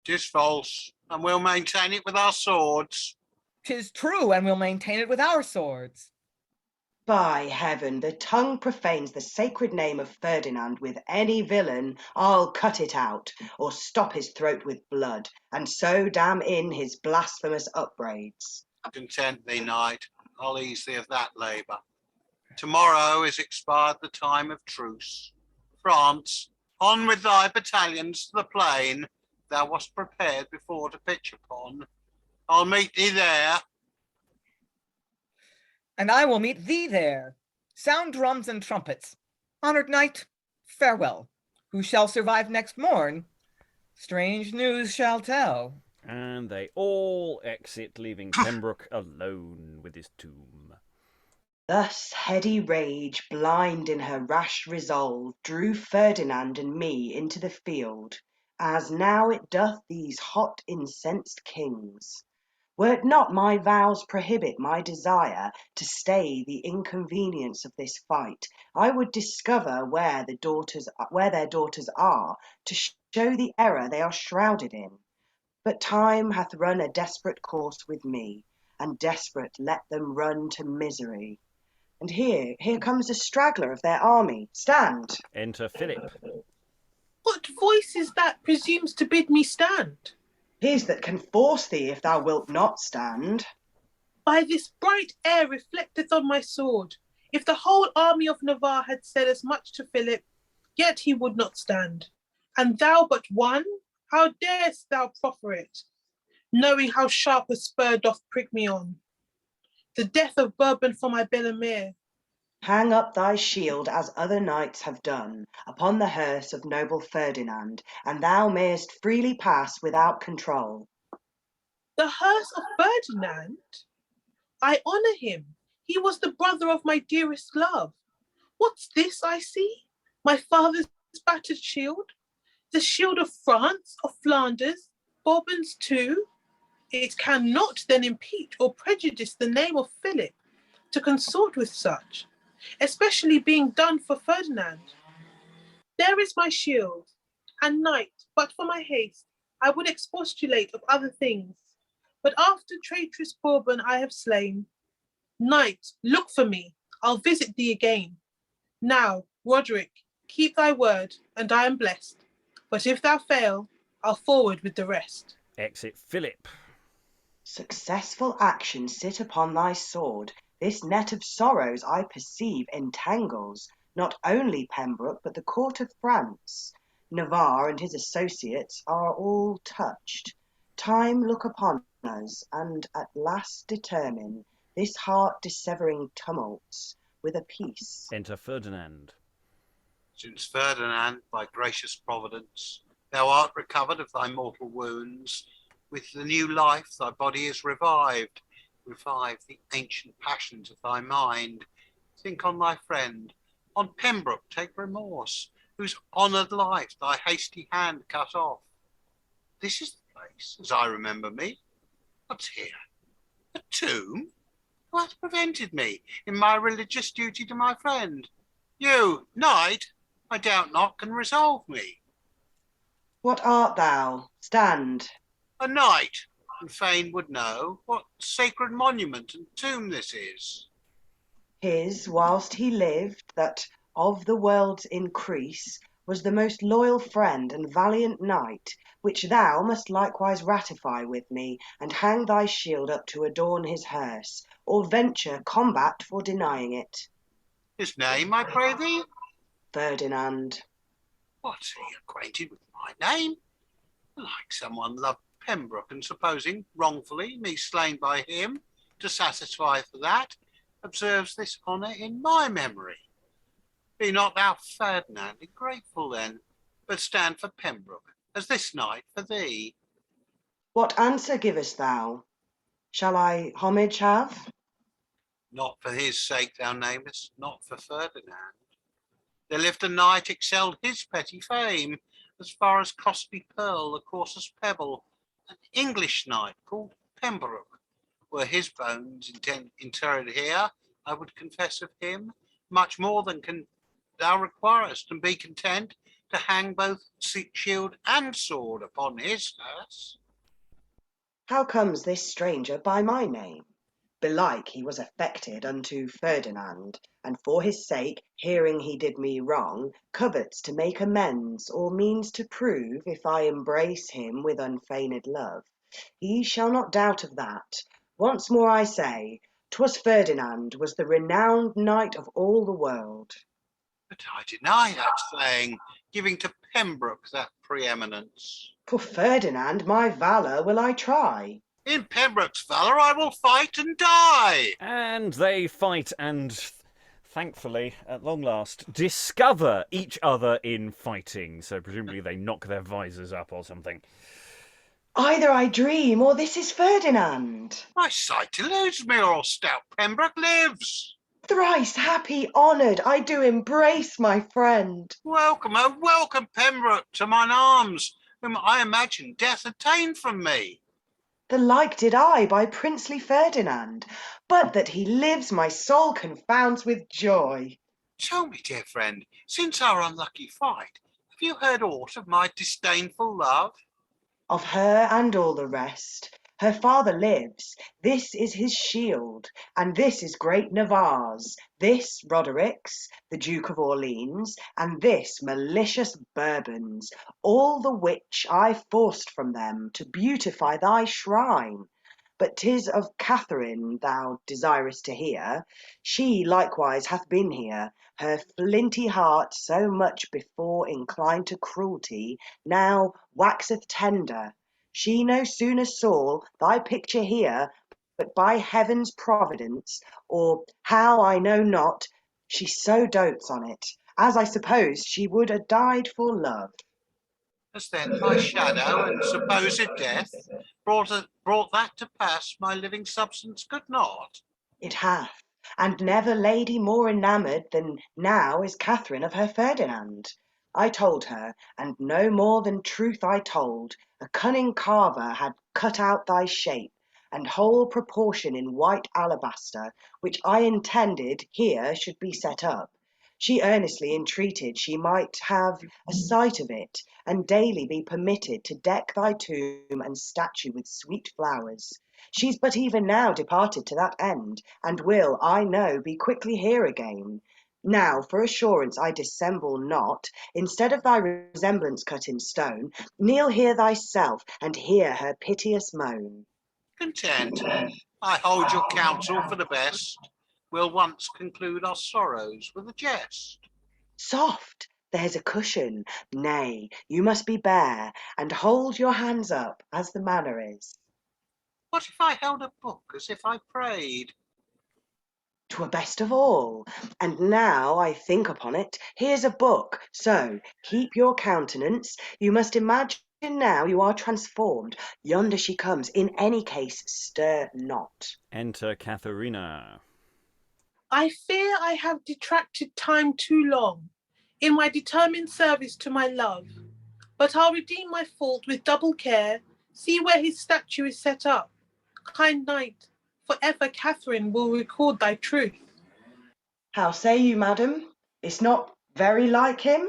'Tis false, and we'll maintain it with our swords. 'Tis true, and we'll maintain it with our swords. By heaven, the tongue profanes the sacred name of Ferdinand with any villain, I'll cut it out, or stop his throat with blood, and so dam in his blasphemous upbraids. Content thee, knight, I'll ease thee of that labour. Tomorrow is expired the time of truce. France, on with thy battalions to the plain thou wast prepared before to pitch upon. I'll meet thee there. And I will meet thee there. Sound drums and trumpets. Honored knight, farewell. Who shall survive next morn? Strange news shall tell. And they all exit, leaving Pembroke alone with his tomb. Thus heady rage, blind in her rash resolve, drew Ferdinand and me into the field, as now it doth these hot incensed kings. Were't not my vows prohibit my desire to stay the inconvenience of this fight, I would discover where their daughters are, to show the error they are shrouded in. But time hath run a desperate course with me, and desperate let them run to misery. And here comes a straggler of their army. Stand. Enter Philip. What voice is that presumes to bid me stand? His that can force thee if thou wilt not stand. By this bright air reflecteth on my sword. If the whole army of Navarre had said as much to Philip, yet he would not stand. And thou but one? How darest thou proffer it, knowing how sharp a spur doth prick me on? The death of Burbon for my Bellamira. Hang up thy shield as other knights have done upon the hearse of noble Ferdinand, and thou mayest freely pass without control. The hearse of Ferdinand? I honour him. He was the brother of my dearest love. What's this I see? My father's battered shield? The shield of France, of Flanders, Bourbons too? It cannot then impede or prejudice the name of Philip to consort with such, especially being done for Ferdinand. There is my shield, and knight, but for my haste, I would expostulate of other things. But after traitorous Bourbon I have slain, knight, look for me, I'll visit thee again. Now, Roderick, keep thy word, and I am blessed. But if thou fail, I'll forward with the rest. Exit Philip. Successful action sit upon thy sword. This net of sorrows I perceive entangles. Not only Pembroke, but the court of France. Navar and his associates are all touched. Time look upon us, and at last determine this heart-dissevering tumults with a peace. Enter Ferdinand. Since Ferdinand, by gracious providence, thou art recovered of thy mortal wounds, with the new life thy body is revived. Revive the ancient passions of thy mind. Think on thy friend, on Pembroke take remorse, whose honoured life thy hasty hand cut off. This is the place, as I remember me. What's here? A tomb? Who hath prevented me in my religious duty to my friend? You, knight, I doubt not, can resolve me. What art thou? Stand. A knight, and fain would know what sacred monument and tomb this is. His, whilst he lived, that of the world's increase was the most loyal friend and valiant knight, which thou must likewise ratify with me, and hang thy shield up to adorn his hearse, or venture combat for denying it. His name, I pray thee? Ferdinand. What's he acquainted with my name? Like someone loved Pembroke, and supposing wrongfully me slain by him, to satisfy for that, observes this honour in my memory. Be not thou, Ferdinand, grateful then, but stand for Pembroke, as this night for thee. What answer givest thou? Shall I homage have? Not for his sake thou namest, not for Ferdinand. There lived a knight excelled his petty fame, as far as costly pearl, the coarsest pebble, an English knight called Pembroke. Were his bones interred here, I would confess of him much more than can thou requirest, and be content to hang both shield and sword upon his hearse. How comes this stranger by my name? Belike he was affected unto Ferdinand, and for his sake, hearing he did me wrong, covets to make amends, or means to prove, if I embrace him with unfeigned love. He shall not doubt of that. Once more I say, 'twas Ferdinand was the renowned knight of all the world. But I deny that saying, giving to Pembroke that preeminence. For Ferdinand my valour will I try. In Pembroke's valour I will fight and die. And they fight and, thankfully, at long last, discover each other in fighting. So presumably they knock their visors up or something. Either I dream, or this is Ferdinand. My sight eludes me, or stout Pembroke lives. Thrice happy, honoured, I do embrace my friend. Welcome, oh welcome, Pembroke, to mine arms, whom I imagine death had ta'en from me. The like did I by princely Ferdinand, but that he lives my soul confounds with joy. Tell me, dear friend, since our unlucky fight, have you heard aught of my disdainful love? Of her and all the rest. Her father lives, this is his shield, and this is great Navar's, this Roderick's, the Duke of Orleans, and this malicious Burbon's, all the which I forced from them to beautify thy shrine. But 'tis of Katharina thou desirest to hear. She likewise hath been here, her flinty heart so much before inclined to cruelty, now waxeth tender. She no sooner saw thy picture here, but by heaven's providence, or how I know not, she so dotes on it, as I supposed she would have died for love. Has then my shadow and supposed death brought that to pass my living substance could not? It hath, and never lady more enamoured than now is Katharina of her Ferdinand. I told her, and no more than truth I told, a cunning carver had cut out thy shape, and whole proportion in white alabaster, which I intended here should be set up. She earnestly entreated she might have a sight of it, and daily be permitted to deck thy tomb and statue with sweet flowers. She's but even now departed to that end, and will, I know, be quickly here again. Now, for assurance I dissemble not, instead of thy resemblance cut in stone, kneel here thyself, and hear her piteous moan. Content, I hold your counsel for the best. We'll once conclude our sorrows with a jest. Soft, there's a cushion. Nay, you must be bare, and hold your hands up, as the manner is. What if I held a book as if I prayed? 'Twere best of all. And now I think upon it, here's a book. So keep your countenance. You must imagine now you are transformed. Yonder she comes. In any case, stir not. Enter Katharina. I fear I have detracted time too long in my determined service to my love, but I'll redeem my fault with double care. See where his statue is set up. Kind knight, forever Catherine will record thy truth. How say you, madam? It's not very like him?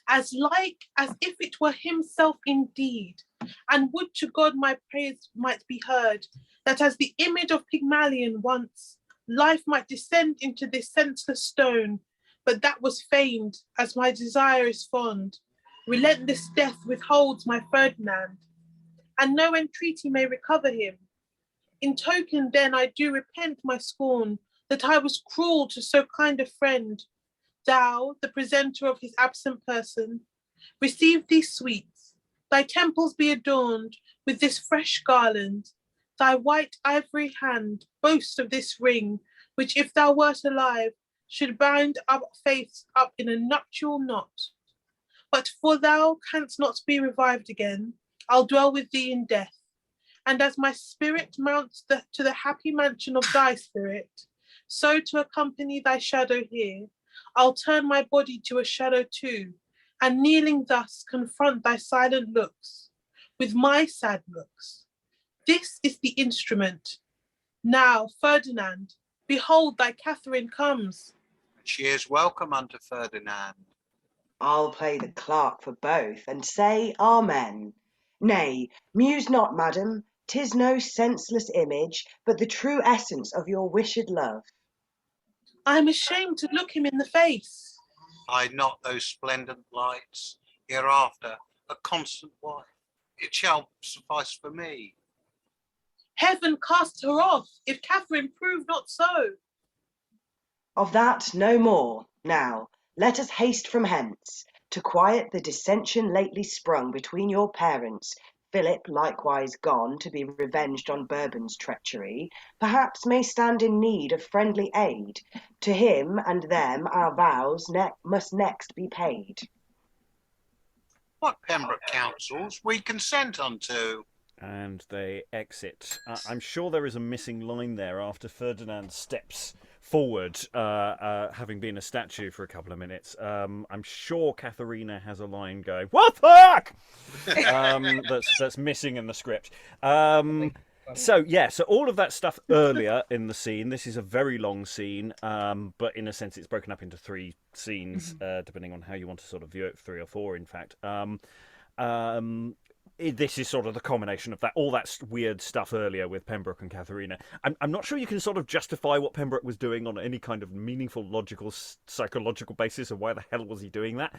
As like as if it were himself indeed, and would to God my praise might be heard, that as the image of Pygmalion once, life might descend into this senseless stone, but that was feigned, as my desire is fond. Relentless death withholds my Ferdinand, and no entreaty may recover him. In token then I do repent my scorn, that I was cruel to so kind a friend. Thou, the presenter of his absent person, receive these sweets. Thy temples be adorned with this fresh garland. Thy white ivory hand boast of this ring, which if thou wert alive, should bind our faiths up in a nuptial knot. But for thou canst not be revived again, I'll dwell with thee in death. And as my spirit mounts to the happy mansion of thy spirit, so to accompany thy shadow here, I'll turn my body to a shadow too, and kneeling thus confront thy silent looks with my sad looks. This is the instrument. Now, Ferdinand, behold thy Catherine comes. She is welcome unto Ferdinand. I'll play the clerk for both, and say amen. Nay, muse not, madam, 'tis no senseless image, but the true essence of your wished love. I am ashamed to look him in the face. Hide not those splendent lights. Hereafter, a constant wife. It shall suffice for me. Heaven cast her off, if Catherine prove not so. Of that no more. Now, let us haste from hence, to quiet the dissension lately sprung between your parents, Philip likewise gone to be revenged on Bourbon's treachery, perhaps may stand in need of friendly aid. To him and them our vows must next be paid. What Pembroke counsels we consent unto. And they exit. I'm sure there is a missing line there after Ferdinand steps forward, having been a statue for a couple of minutes. I'm sure Katharina has a line going, "What the fuck?" that's missing in the script. So all of that stuff earlier in the scene. This is a very long scene, but in a sense it's broken up into 3 scenes, depending on how you want to sort of view it, 3 or 4 in fact. This is sort of the combination of all that weird stuff earlier with Pembroke and Katharina. I'm not sure you can sort of justify what Pembroke was doing on any kind of meaningful, logical, psychological basis of why the hell was he doing that.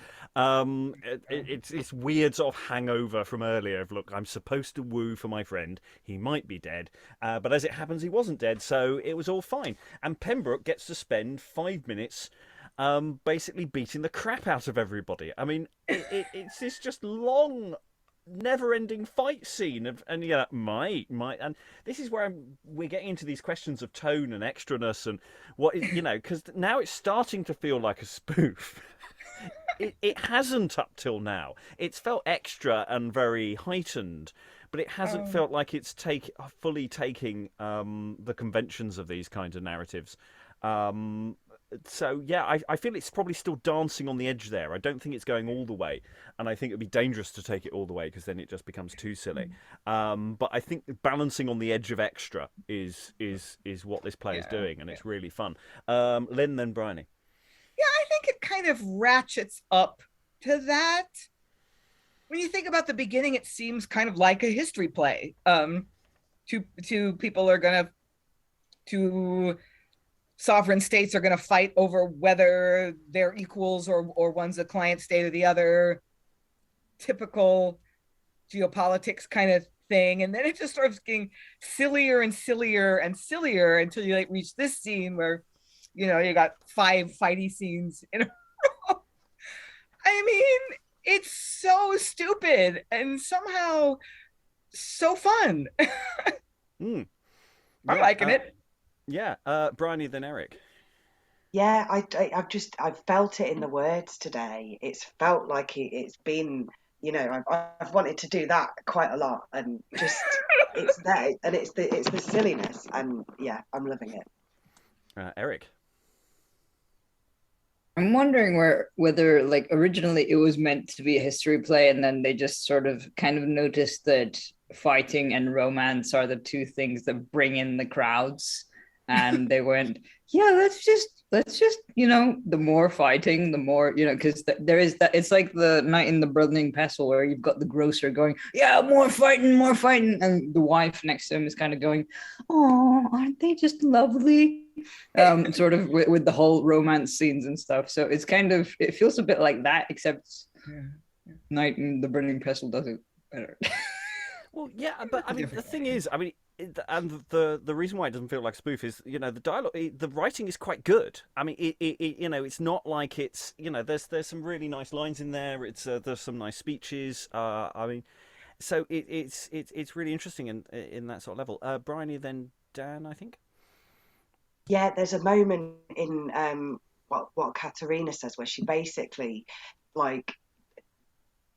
It's weird sort of hangover from earlier of, look, I'm supposed to woo for my friend. He might be dead. But as it happens, he wasn't dead, so it was all fine. And Pembroke gets to spend 5 minutes basically beating the crap out of everybody. I mean, it's this just long, never-ending fight scene and and this is where we're getting into these questions of tone and extraness and what is, because now it's starting to feel like a spoof. It hasn't up till now. It's felt extra and very heightened, but it hasn't felt like it's fully taking the conventions of these kinds of narratives. So, yeah, I feel it's probably still dancing on the edge there. I don't think it's going all the way, and I think it would be dangerous to take it all the way because then it just becomes too silly. But I think balancing on the edge of extra is what this play is doing, and it's really fun. Lynn, then Briony. Yeah, I think it kind of ratchets up to that. When you think about the beginning, it seems kind of like a history play. Two people are going to sovereign states are going to fight over whether they're equals or one's a client state of the other. Typical geopolitics kind of thing. And then it just starts getting sillier and sillier and sillier until you reach this scene where you got 5 fighty scenes in a row. I mean, it's so stupid and somehow so fun. Mm. I'm liking it. Yeah, Briony, then Eric. Yeah, I've felt it in the words today. It's felt like it's been, I've wanted to do that quite a lot, and just it's there, and it's the silliness, and yeah, I'm loving it. Eric. I'm wondering whether like originally it was meant to be a history play, and then they just sort of kind of noticed that fighting and romance are the two things that bring in the crowds, and they went, yeah, let's just the more fighting, the more, because there is that. It's like the Night in the Burning Pestle, where you've got the grocer going, yeah, more fighting, and the wife next to him is kind of going, oh, aren't they just lovely? Sort of with the whole romance scenes and stuff. So it's kind of, it feels a bit like that, except Night in the Burning Pestle does it better. Well, yeah, but I mean, the thing is, I mean, and the reason why it doesn't feel like a spoof is, the dialogue, the writing is quite good. I mean, it's not like it's, there's some really nice lines in there. It's there's some nice speeches. I mean, so it's really interesting in that sort of level. Briony, then Dan, I think. Yeah, there's a moment in what Katharina says where she basically, like,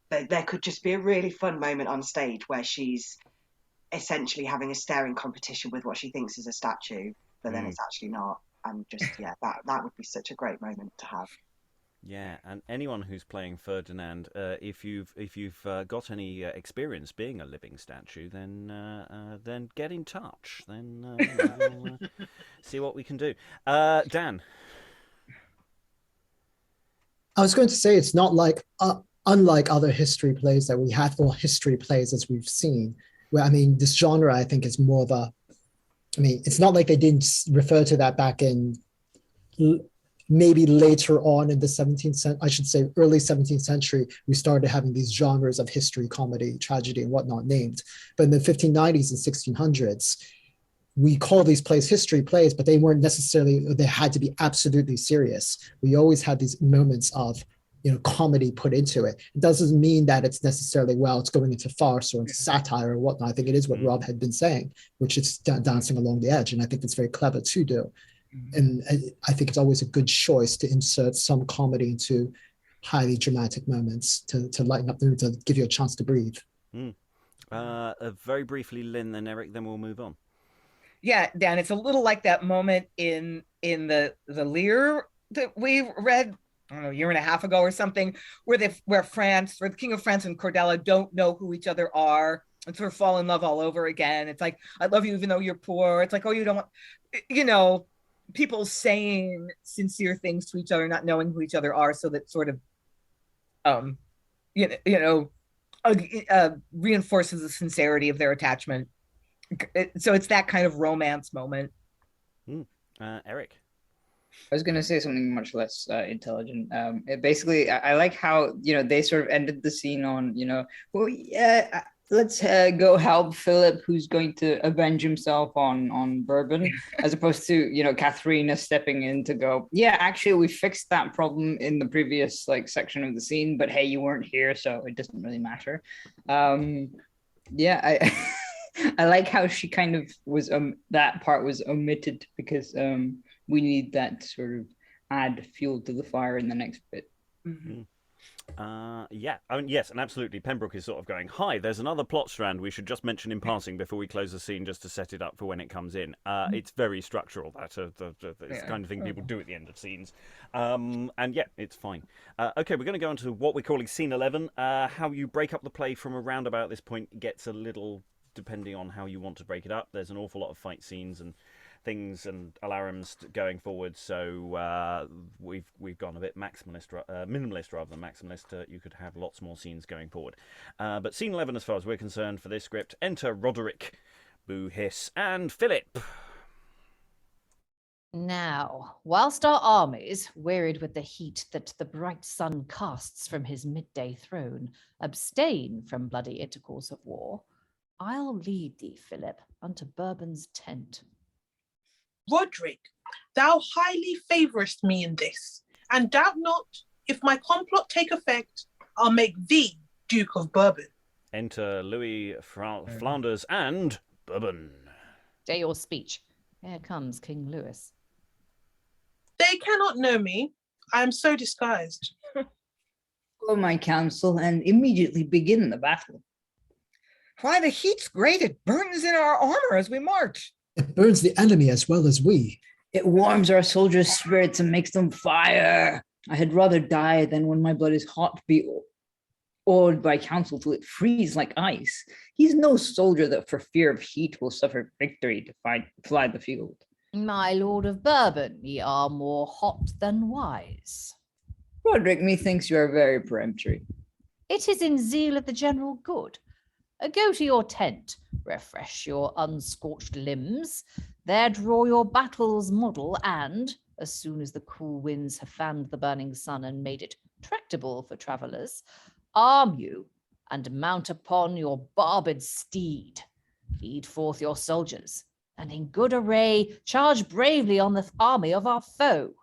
there could just be a really fun moment on stage where she's essentially having a staring competition with what she thinks is a statue, but then it's actually not. And just, yeah, that would be such a great moment to have. Yeah, and anyone who's playing Ferdinand, if you've got any experience being a living statue, then get in touch. Then we'll see what we can do. Dan. I was going to say it's not like unlike other history plays that we have, or history plays as we've seen, where, I mean, this genre, I think, is more of a, I mean, it's not like they didn't refer to that back in maybe later on in the 17th century, I should say early 17th century, we started having these genres of history, comedy, tragedy, and whatnot named. But in the 1590s and 1600s, we call these plays history plays, but they weren't necessarily, they had to be absolutely serious. We always had these moments of, comedy put into it. It doesn't mean that it's necessarily, it's going into farce or into satire or whatnot. I think it is what Rob had been saying, which is dancing along the edge. And I think it's very clever to do. And I think it's always a good choice to insert some comedy into highly dramatic moments to lighten up the room, to give you a chance to breathe. Very briefly, Lynn, then Eric, then we'll move on. Yeah, Dan, it's a little like that moment in the Lear that we read, I don't know, a year and a half ago or something, where the King of France and Cordelia don't know who each other are and sort of fall in love all over again. It's like, I love you even though you're poor. It's like, oh, you don't want, people saying sincere things to each other, not knowing who each other are, so that sort of, reinforces the sincerity of their attachment. So it's that kind of romance moment. Eric. I was going to say something much less intelligent. Basically, I like how, they sort of ended the scene on, let's go help Philip, who's going to avenge himself on Burbon, as opposed to, Katharina stepping in to go, yeah, actually, we fixed that problem in the previous section of the scene, but hey, you weren't here, so it doesn't really matter. I like how she kind of was, that part was omitted because we need that sort of add fuel to the fire in the next bit. Mm-hmm. Yeah, I mean, yes, and absolutely. Pembroke is sort of going, hi, there's another plot strand we should just mention in passing before we close the scene, just to set it up for when it comes in. It's very structural, that. It's the kind of thing people do at the end of scenes. And yeah, it's fine. Okay, we're going to go on to what we're calling Scene 11. How you break up the play from around about this point gets a little, depending on how you want to break it up. There's an awful lot of fight scenes and things and alarms going forward, so we've gone a bit minimalist rather than maximalist. You could have lots more scenes going forward, but scene 11, as far as we're concerned, for this script, enter Roderick, Boo Hiss, and Philip. Now, whilst our armies, wearied with the heat that the bright sun casts from his midday throne, abstain from bloody intercourse of war, I'll lead thee, Philip, unto Burbon's tent. Roderick, thou highly favourest me in this, and doubt not, if my complot take effect, I'll make thee Duke of Bourbon. Enter Louis, Flanders, and Burbon. Day your speech. Here comes King Lewes. They cannot know me. I am so disguised. Follow my counsel and immediately begin the battle. Why, the heat's great. It burns in our armor as we march. It burns the enemy as well as we. It warms our soldiers' spirits and makes them fire. I had rather die than when my blood is hot be awed by counsel till it freeze like ice. He's no soldier that for fear of heat will suffer victory to fly the field. My lord of Bourbon, ye are more hot than wise. Roderick, methinks you are very peremptory. It is in zeal of the general good. Go to your tent, refresh your unscorched limbs, there draw your battle's model, and, as soon as the cool winds have fanned the burning sun and made it tractable for travellers, arm you and mount upon your barbed steed. Lead forth your soldiers, and in good array charge bravely on the army of our foe.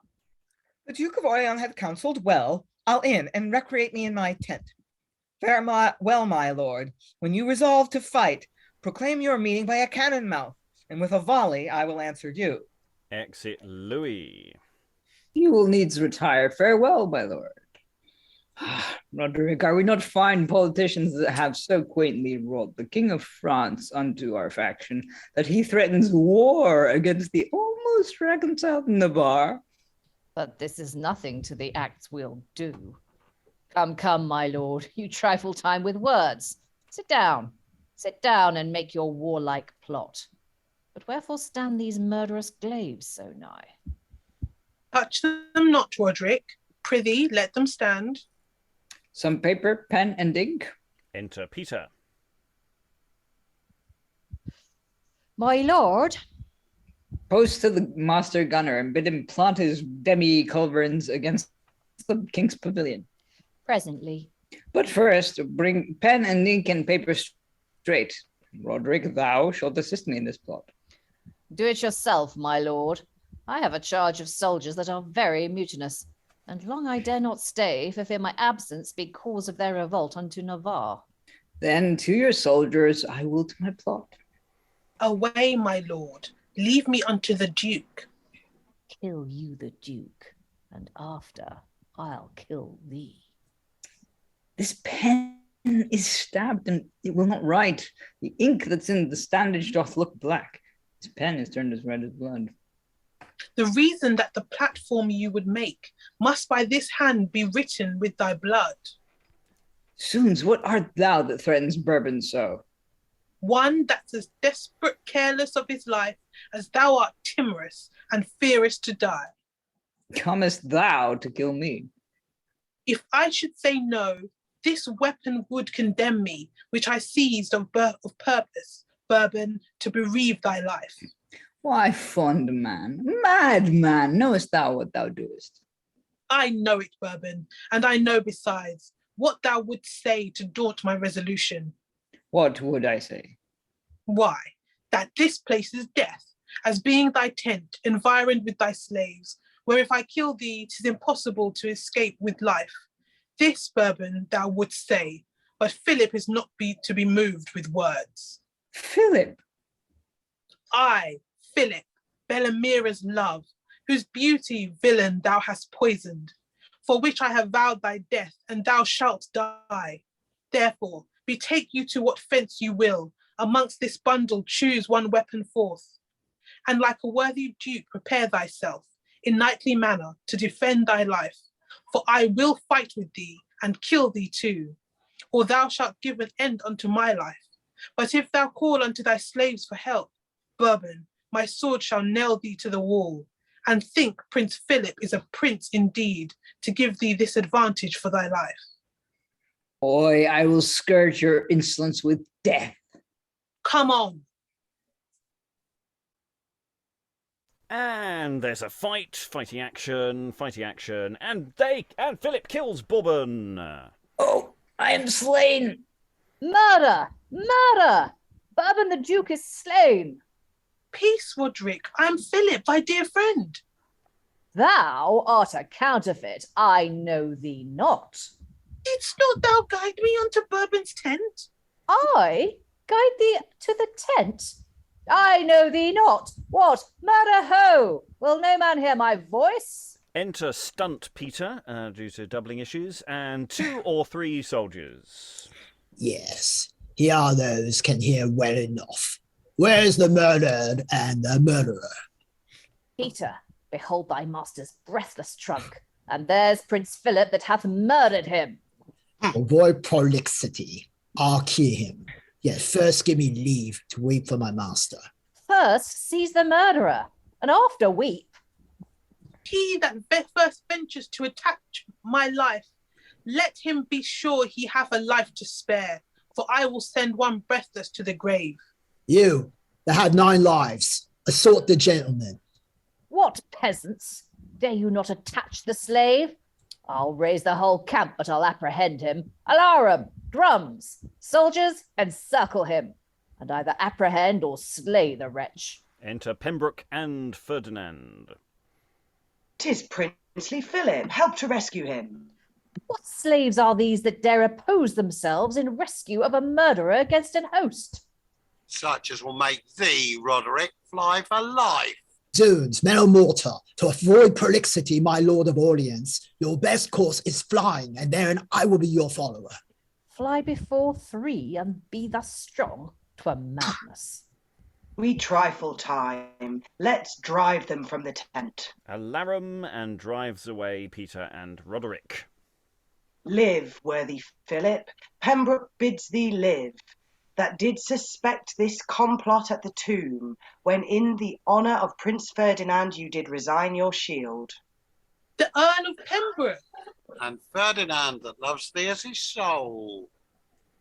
The Duke of Orleans hath counselled well. I'll in and recreate me in my tent. Fare well, my lord. When you resolve to fight, proclaim your meaning by a cannon mouth, and with a volley I will answer you. Exit Louis. You will needs retire. Farewell, my lord. Roderick, are we not fine politicians that have so quaintly wrought the King of France unto our faction that he threatens war against the almost reconciled Navar? But this is nothing to the acts we'll do. Come, my lord, you trifle time with words. Sit down and make your warlike plot. But wherefore stand these murderous glaives so nigh? Touch them not, Roderick. Prithee, let them stand. Some paper, pen, and ink. Enter Peter. My lord. Post to the master gunner and bid him plant his demi-culverins against the king's pavilion. Presently. But first, bring pen and ink and paper straight. Roderick, thou shalt assist me in this plot. Do it yourself, my lord. I have a charge of soldiers that are very mutinous, and long I dare not stay, for fear my absence be cause of their revolt unto Navar. Then to your soldiers I will to my plot. Away, my lord. Leave me unto the Duke. Kill you the Duke, and after I'll kill thee. This pen is stabbed and it will not write. The ink that's in the standage doth look black. This pen is turned as red as blood. The reason that the platform you would make must by this hand be written with thy blood. Soons, what art thou that threatens Bourbon so? One that's as desperate careless of his life as thou art timorous and fearest to die. Comest thou to kill me? If I should say no, this weapon would condemn me, which I seized of purpose, Bourbon, to bereave thy life. Why, fond man, mad man, knowest thou what thou doest? I know it, Bourbon, and I know besides what thou wouldst say to daunt my resolution. What would I say? Why, that this place is death, as being thy tent, environed with thy slaves, where if I kill thee, 'tis impossible to escape with life. This, Bourbon, thou wouldst say, but Philip is not to be moved with words. Philip? I, Philip, Bellamira's love, whose beauty, villain, thou hast poisoned, for which I have vowed thy death, and thou shalt die. Therefore, betake you to what fence you will, amongst this bundle choose one weapon forth, and like a worthy duke prepare thyself, in knightly manner, to defend thy life, for I will fight with thee, and kill thee too, or thou shalt give an end unto my life. But if thou call unto thy slaves for help, Bourbon, my sword shall nail thee to the wall, and think Prince Philip is a prince indeed, to give thee this advantage for thy life. Boy, I will scourge your insolence with death. Come on. And there's a fighting action, and Philip kills Bourbon. Oh, I am slain. Murder! Murder! Bourbon the Duke is slain. Peace, Roderick. I am Philip, thy dear friend. Thou art a counterfeit. I know thee not. Didst not thou guide me unto Bourbon's tent? I guide thee to the tent? I know thee not. What? Murder ho! Will no man hear my voice? Enter Stunt Peter, due to doubling issues, and 2 or 3 soldiers. Yes, here are those can hear well enough. Where is the murdered and the murderer? Peter, behold thy master's breathless trunk, and there's Prince Philip that hath murdered him. Avoid prolixity. I'll kill him. Yet first give me leave to weep for my master. First seize the murderer, and after weep. He that first ventures to attack my life, let him be sure he hath a life to spare, for I will send one breathless to the grave. You, that had 9 lives, assault the gentleman. What peasants? Dare you not attach the slave? I'll raise the whole camp, but I'll apprehend him. Alarum, drums, soldiers, encircle him, and either apprehend or slay the wretch. Enter Pembroke and Ferdinand. 'Tis princely Philip. Help to rescue him. What slaves are these that dare oppose themselves in rescue of a murderer against an host? Such as will make thee, Roderick, fly for life. Zoons, men of mortar, to avoid prolixity, my lord of Orleans, your best course is flying, and therein I will be your follower. Fly before 3 and be thus strong? 'Twere madness. We trifle time. Let's drive them from the tent. Alarum and drives away Peter and Roderick. Live, worthy Philip. Pembroke bids thee live. That did suspect this complot at the tomb, when in the honour of Prince Ferdinand you did resign your shield. The Earl of Pembroke. And Ferdinand that loves thee as his soul.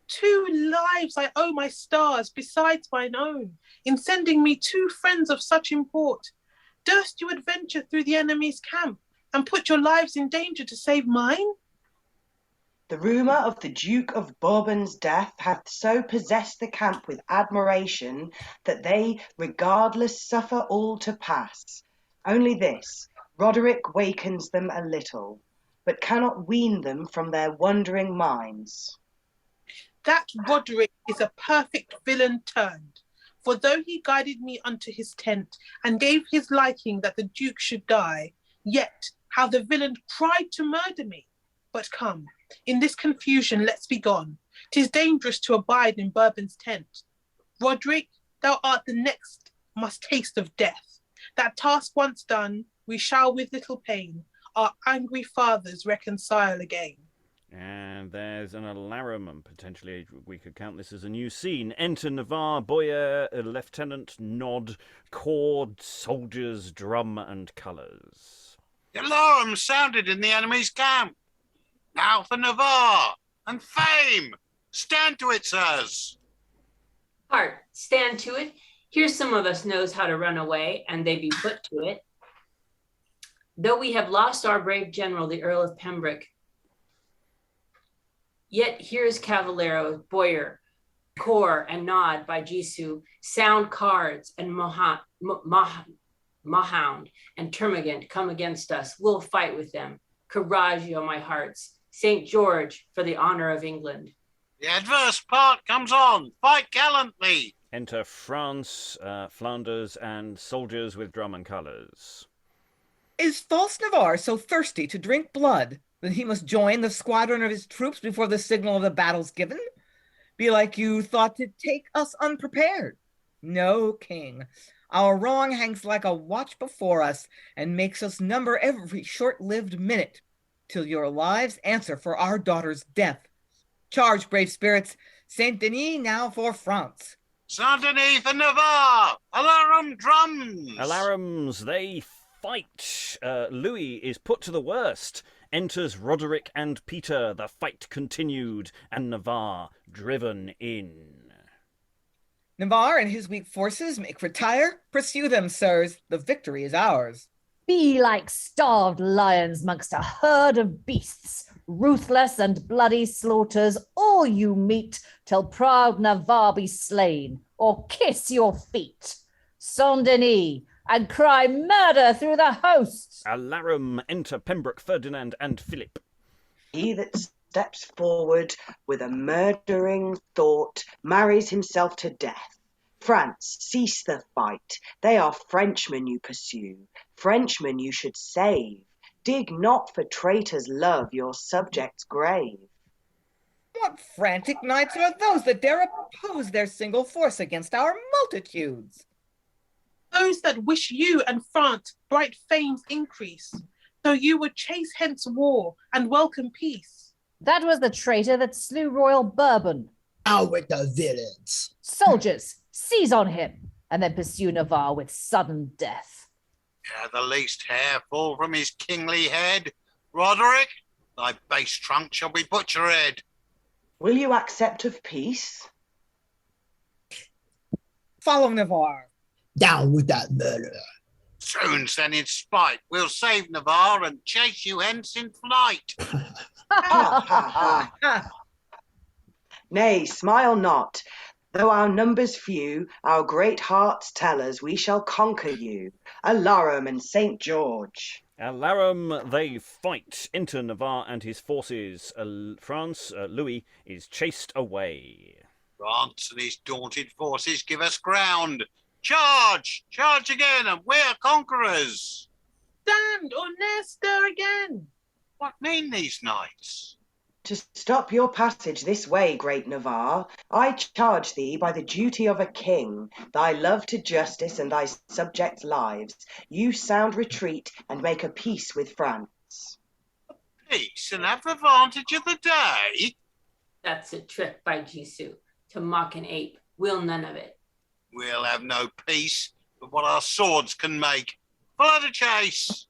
2 lives I owe my stars besides mine own, in sending me 2 friends of such import. Durst you adventure through the enemy's camp, and put your lives in danger to save mine? The rumour of the Duke of Bourbon's death hath so possessed the camp with admiration that they regardless suffer all to pass. Only this, Roderick wakens them a little, but cannot wean them from their wondering minds. That Roderick is a perfect villain turned, for though he guided me unto his tent, and gave his liking that the Duke should die, yet how the villain tried to murder me. But come, in this confusion let's be gone. 'Tis dangerous to abide in Bourbon's tent. Roderick, thou art the next must taste of death. That task once done, we shall with little pain our angry fathers reconcile again. And there's an alarum, and potentially we could count this as a new scene. Enter Navar, Bowyer, Lieutenant, Nod, cord, soldiers, drum, and colours. The alarm sounded in the enemy's camp. Now for Navar and fame. Stand to it, sirs. Heart, stand to it. Here some of us knows how to run away, and they be put to it. Though we have lost our brave general, the Earl of Pembroke, yet here is Cavaliero, Bowyer, Core, and Nod by Jesu, sound cards, and Mahound and Termagant come against us. We'll fight with them. Courage, O my hearts. St. George, for the honour of England. The adverse part comes on. Fight gallantly. Enter France, Flanders, and soldiers with drum and colours. Is false Navar so thirsty to drink blood that he must join the squadron of his troops before the signal of the battle's given? Be like you thought to take us unprepared. No, king. Our wrong hangs like a watch before us and makes us number every short-lived minute till your lives answer for our daughter's death. Charge, brave spirits. Saint Denis now for France. Saint Denis for Navarre. Alarum drums. Alarums, they fight. Louis is put to the worst. Enters Roderick and Peter. The fight continued, and Navarre driven in. Navarre and his weak forces make retire. Pursue them, sirs. The victory is ours. Be like starved lions mongst a herd of beasts, ruthless and bloody slaughters all you meet, till proud Navarre be slain, or kiss your feet. Saint Denis, and cry murder through the hosts. Alarum, enter Pembroke, Ferdinand, and Philip. He that steps forward with a murdering thought marries himself to death. France, cease the fight. They are Frenchmen you pursue. Frenchmen you should save. Dig not for traitors' love your subjects' grave. What frantic knights are those that dare oppose their single force against our multitudes? Those that wish you and France bright fame's increase, so you would chase hence war and welcome peace. That was the traitor that slew Royal Bourbon. Out with the villains. Soldiers, seize on him, and then pursue Navar with sudden death. Ere the least hair fall from his kingly head, Roderick, thy base trunk shall be put to head. Will you accept of peace? Follow Navar. Down with that murderer. Soon, then, in spite, we'll save Navar and chase you hence in flight. Ha, ha, ha. Nay, smile not. Though our numbers few, our great hearts tell us we shall conquer you. Alarum and St. George. Alarum, they fight. Enter Navar and his forces. France, Louis, is chased away. France and his daunted forces give us ground. Charge! Charge again, and we're conquerors. Stand or ne'er stir again. What mean these knights? To stop your passage this way, great Navar, I charge thee by the duty of a king, thy love to justice and thy subjects' lives, you sound retreat and make a peace with France. Peace and have the vantage of the day? That's a trick by Jisoo. To mock an ape. We'll none of it. We'll have no peace but what our swords can make. Follow the chase.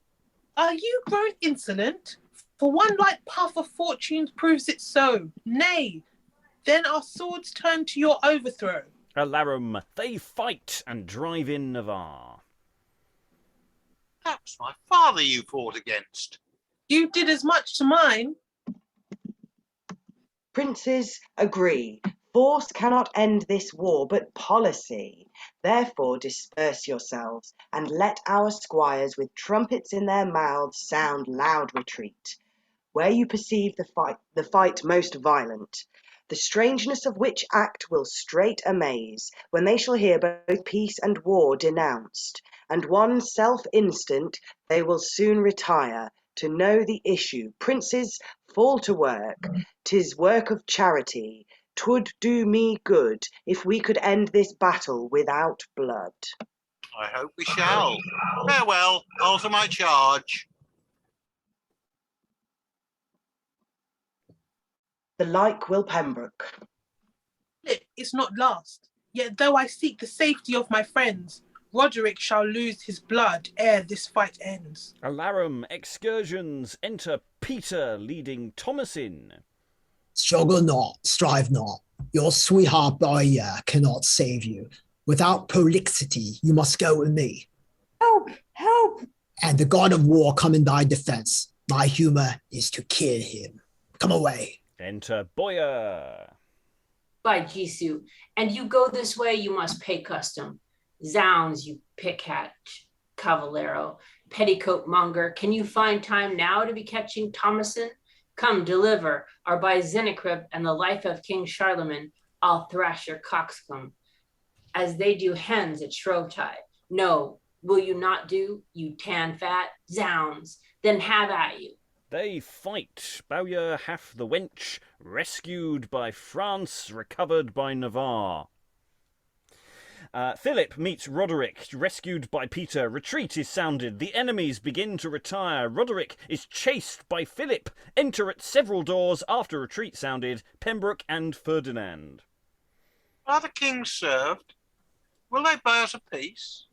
Are you grown insolent? For one light puff of fortune proves it so. Nay, then our swords turn to your overthrow. Alarum, they fight and drive in Navar. That was my father you fought against. You did as much to mine. Princes, agree. Force cannot end this war, but policy. Therefore disperse yourselves, and let our squires with trumpets in their mouths sound loud retreat. Where you perceive the fight most violent, the strangeness of which act will straight amaze, when they shall hear both peace and war denounced, and one self-instant they will soon retire, to know the issue. Princes, fall to work. 'Tis work of charity. 'Twould do me good if we could end this battle without blood. I hope we shall. Farewell, alter my charge. The like will Pembroke. It is not last. Yet though I seek the safety of my friends, Roderick shall lose his blood ere this fight ends. Alarum, excursions, enter Peter leading Thomasin. Struggle not, strive not. Your sweetheart Bowyer cannot save you. Without prolixity, you must go with me. Help! Help! And the god of war come in thy defense. My humor is to kill him. Come away. Enter Bowyer. By Jisoo. And you go this way, you must pay custom. Zounds, you pickhat, Cavaliero, petticoat monger. Can you find time now to be catching Thomasin? Come, deliver, or by Sennacherib and the life of King Charlemagne, I'll thrash your coxcomb, as they do hens at Shrovetide. No, will you not do, you tan fat? Zounds, then have at you. They fight. Bowyer hath the wench, rescued by France, recovered by Navar. Philip meets Roderick, rescued by Peter. Retreat is sounded. The enemies begin to retire. Roderick is chased by Philip. Enter at several doors after retreat sounded Pembroke and Ferdinand. Are the kings served? Will they buy us a peace?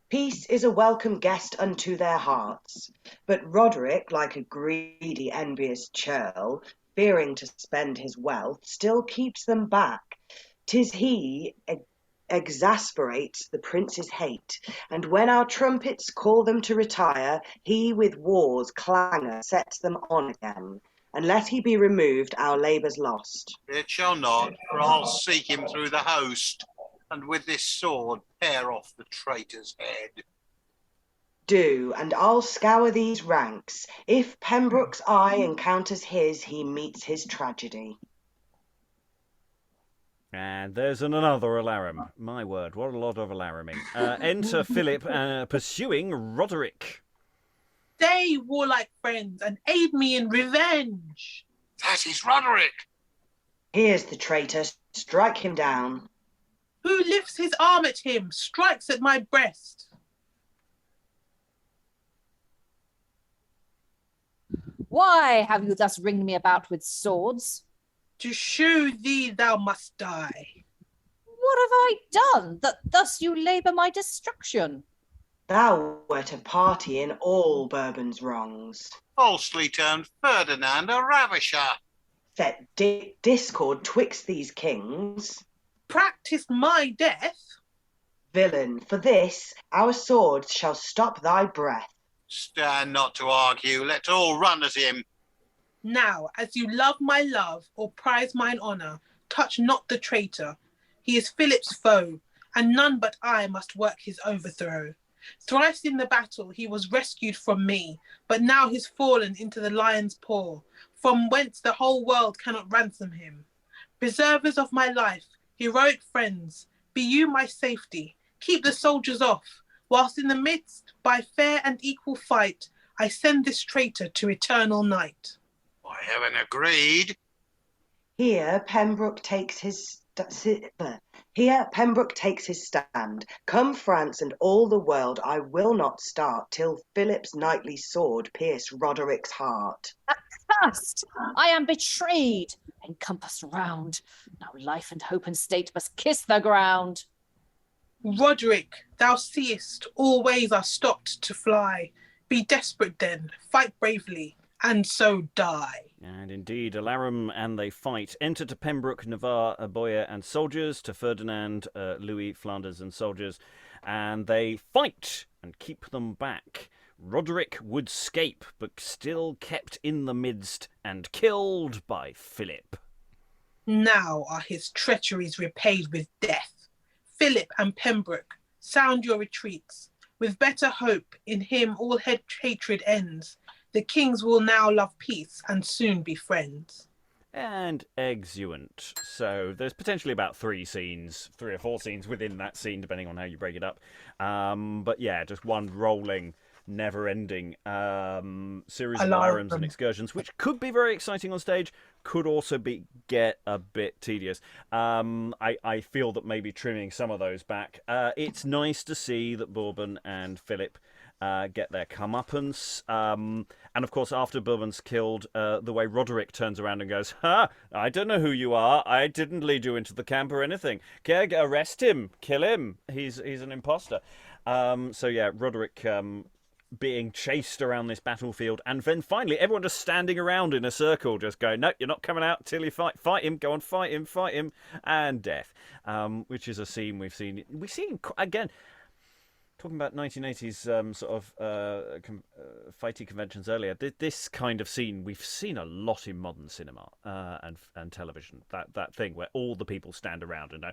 Peace is a welcome guest unto their hearts. But Roderick, like a greedy, envious churl, fearing to spend his wealth, still keeps them back. 'Tis he exasperates the prince's hate, and when our trumpets call them to retire, he with war's clangor sets them on again. Unless he be removed, our labour's lost. It shall not, for I'll seek him through the host. and with this sword pare off the traitor's head. Do, and I'll scour these ranks. If Pembroke's eye encounters his, he meets his tragedy. And there's another alarum. My word, what a lot of alarming. Enter Philip pursuing Roderick. Stay, warlike friends, and aid me in revenge. That is Roderick. Here's the traitor. Strike him down. Who lifts his arm at him, strikes at my breast. Why have you thus ringed me about with swords? To shew thee thou must die. What have I done that thus you labour my destruction? Thou wert a party in all Bourbon's wrongs. Falsely termed Ferdinand a ravisher. Set discord twixt these kings. Practised my death. Villain, for this our swords shall stop thy breath. Stand not to argue, let's all run at him. Now, as you love my love or prize mine honour, touch not the traitor. He is Philip's foe, and none but I must work his overthrow. Thrice in the battle he was rescued from me, but now he's fallen into the lion's paw, from whence the whole world cannot ransom him. Preservers of my life, heroic friends, be you my safety. Keep the soldiers off, whilst in the midst, by fair and equal fight, I send this traitor to eternal night. I haven't agreed. Here Pembroke takes his stand. Come France and all the world, I will not start till Philip's knightly sword pierce Roderick's heart. Accursed! I am betrayed, encompassed round. Now life and hope and state must kiss the ground. Roderick, thou seest, all ways are stopped to fly. Be desperate then, fight bravely, and so die. And indeed, alarum and they fight. Enter to Pembroke, Navar, Bowyer and soldiers, to Ferdinand, Louis, Flanders and soldiers, and they fight and keep them back. Roderick would scape, but still kept in the midst and killed by Philip. Now are his treacheries repaid with death. Philip and Pembroke, sound your retreats. With better hope, in him all hatred ends. The kings will now love peace and soon be friends. And exeunt. So there's potentially about 3 or 4 scenes within that scene, depending on how you break it up. But yeah, just one rolling, never-ending series of alarums and excursions, which could be very exciting on stage, could also get a bit tedious. I feel that maybe trimming some of those back. It's nice to see that Bourbon and Philip get their comeuppance. And of course, after Bourbon's killed, the way Roderick turns around and goes, "Ha! I don't know who you are. I didn't lead you into the camp or anything. Arrest him. Kill him. He's an imposter." So yeah, Roderick being chased around this battlefield, and then finally everyone just standing around in a circle, just going, "No, you're not coming out till you fight him. Go on, fight him," and death. Which is a scene we've seen again. Talking about 1980s sort of fighty conventions earlier, this kind of scene we've seen a lot in modern cinema and television. That thing where all the people stand around and go,